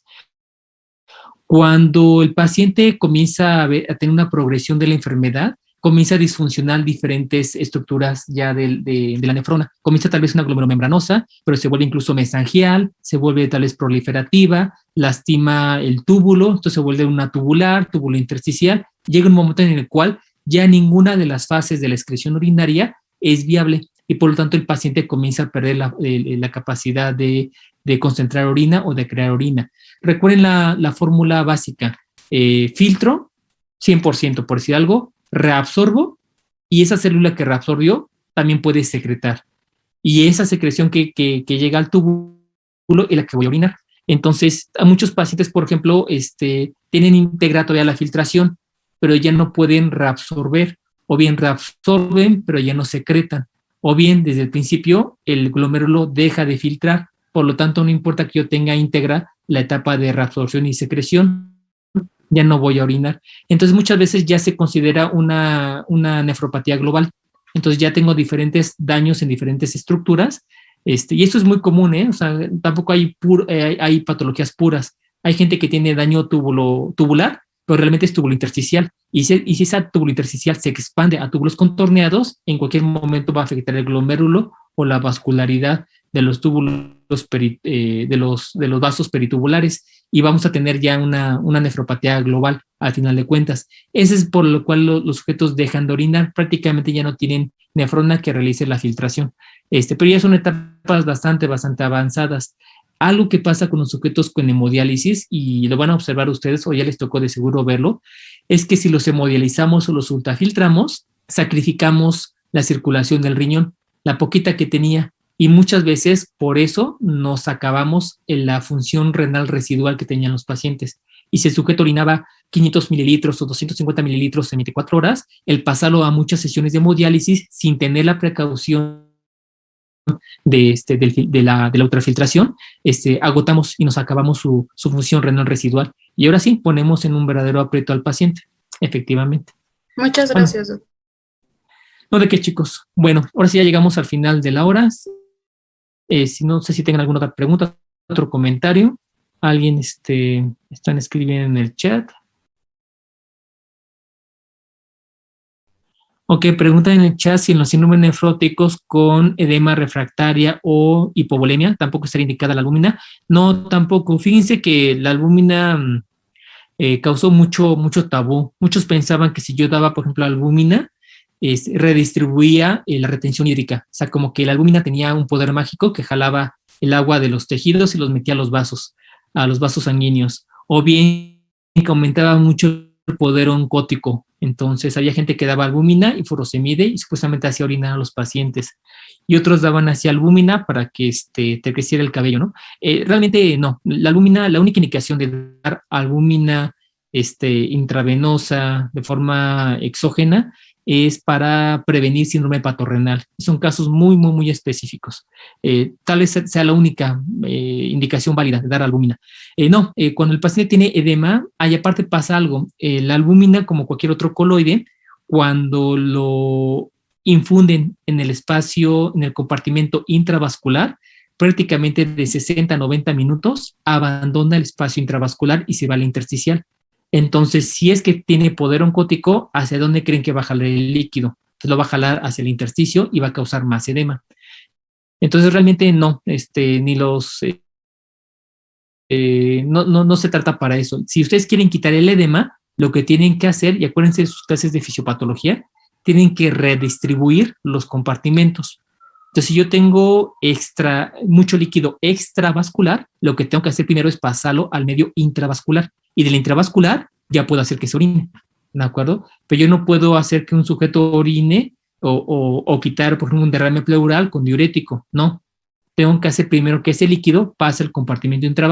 Cuando el paciente comienza a tener una progresión de la enfermedad, comienza a disfuncionar diferentes estructuras ya de la nefrona. Comienza tal vez una glomerulomembranosa, pero se vuelve incluso mesangial, se vuelve tal vez proliferativa, lastima el túbulo, entonces se vuelve una tubular, túbulo intersticial. Llega un momento en el cual ya ninguna de las fases de la excreción urinaria es viable y por lo tanto el paciente comienza a perder la capacidad de concentrar orina o de crear orina. Recuerden la fórmula básica, filtro, 100%, por decir algo, reabsorbo y esa célula que reabsorbió también puede secretar. Y esa secreción que llega al túbulo es la que voy a orinar. Entonces, a muchos pacientes, por ejemplo, tienen íntegra todavía la filtración, pero ya no pueden reabsorber, o bien reabsorben, pero ya no secretan, o bien desde el principio el glomérulo deja de filtrar, por lo tanto no importa que yo tenga íntegra la etapa de reabsorción y secreción, ya no voy a orinar. Entonces muchas veces ya se considera una nefropatía global. Entonces ya tengo diferentes daños en diferentes estructuras, y esto es muy común, o sea, tampoco hay patologías puras. Hay gente que tiene daño tubular, pero realmente es túbulo intersticial. Y si esa túbulo intersticial se expande a túbulos contorneados, en cualquier momento va a afectar el glomérulo o la vascularidad de los túbulos de los vasos peritubulares y vamos a tener ya una nefropatía global al final de cuentas. Ese es por lo cual los sujetos dejan de orinar, prácticamente ya no tienen nefrona que realice la filtración. Pero ya son etapas bastante avanzadas. Algo que pasa con los sujetos con hemodiálisis, y lo van a observar ustedes, o ya les tocó de seguro verlo, es que si los hemodializamos o los ultrafiltramos, sacrificamos la circulación del riñón, la poquita que tenía, y muchas veces por eso nos acabamos en la función renal residual que tenían los pacientes. Y si el sujeto orinaba 500 mililitros o 250 mililitros en 24 horas, el pasarlo a muchas sesiones de hemodiálisis sin tener la precaución de la ultrafiltración, agotamos y nos acabamos su función renal residual. Y ahora sí, ponemos en un verdadero aprieto al paciente, efectivamente. Muchas gracias, doctor. No, de qué, chicos. Bueno, ahora sí ya llegamos al final de la hora. Si no sé si tengan alguna otra pregunta, otro comentario. Alguien están escribiendo en el chat. Ok, preguntan en el chat si en los síndromes nefróticos con edema refractaria o hipovolemia tampoco estaría indicada la albúmina. No, tampoco. Fíjense que la albúmina causó mucho tabú. Muchos pensaban que si yo daba, por ejemplo, albúmina, redistribuía la retención hídrica. O sea, como que la albúmina tenía un poder mágico que jalaba el agua de los tejidos y los metía a los vasos sanguíneos. O bien que aumentaba mucho el poder oncótico. Entonces había gente que daba albúmina y furosemide y supuestamente hacía orinar a los pacientes. Y otros daban así albúmina para que te creciera el cabello, ¿no? Realmente no. La albúmina, la única indicación de dar albúmina intravenosa de forma exógena es para prevenir síndrome patorrenal. Son casos muy específicos. Tal vez sea la única indicación válida de dar albúmina. Cuando el paciente tiene edema, ahí aparte pasa algo. La albúmina, como cualquier otro coloide, cuando lo infunden en el espacio, en el compartimento intravascular, prácticamente de 60 a 90 minutos, abandona el espacio intravascular y se va al intersticial. Entonces, si es que tiene poder oncótico, ¿hacia dónde creen que va a jalar el líquido? Entonces lo va a jalar hacia el intersticio y va a causar más edema. Entonces, realmente no, ni los... no se trata para eso. Si ustedes quieren quitar el edema, lo que tienen que hacer, y acuérdense de sus clases de fisiopatología, tienen que redistribuir los compartimentos. Entonces, si yo tengo mucho líquido extravascular, lo que tengo que hacer primero es pasarlo al medio intravascular. Y del intravascular ya puedo hacer que se orine, ¿de acuerdo? Pero yo no puedo hacer que un sujeto orine o quitar, por ejemplo, un derrame pleural con diurético, no. Tengo que hacer primero que ese líquido pase al compartimento intravascular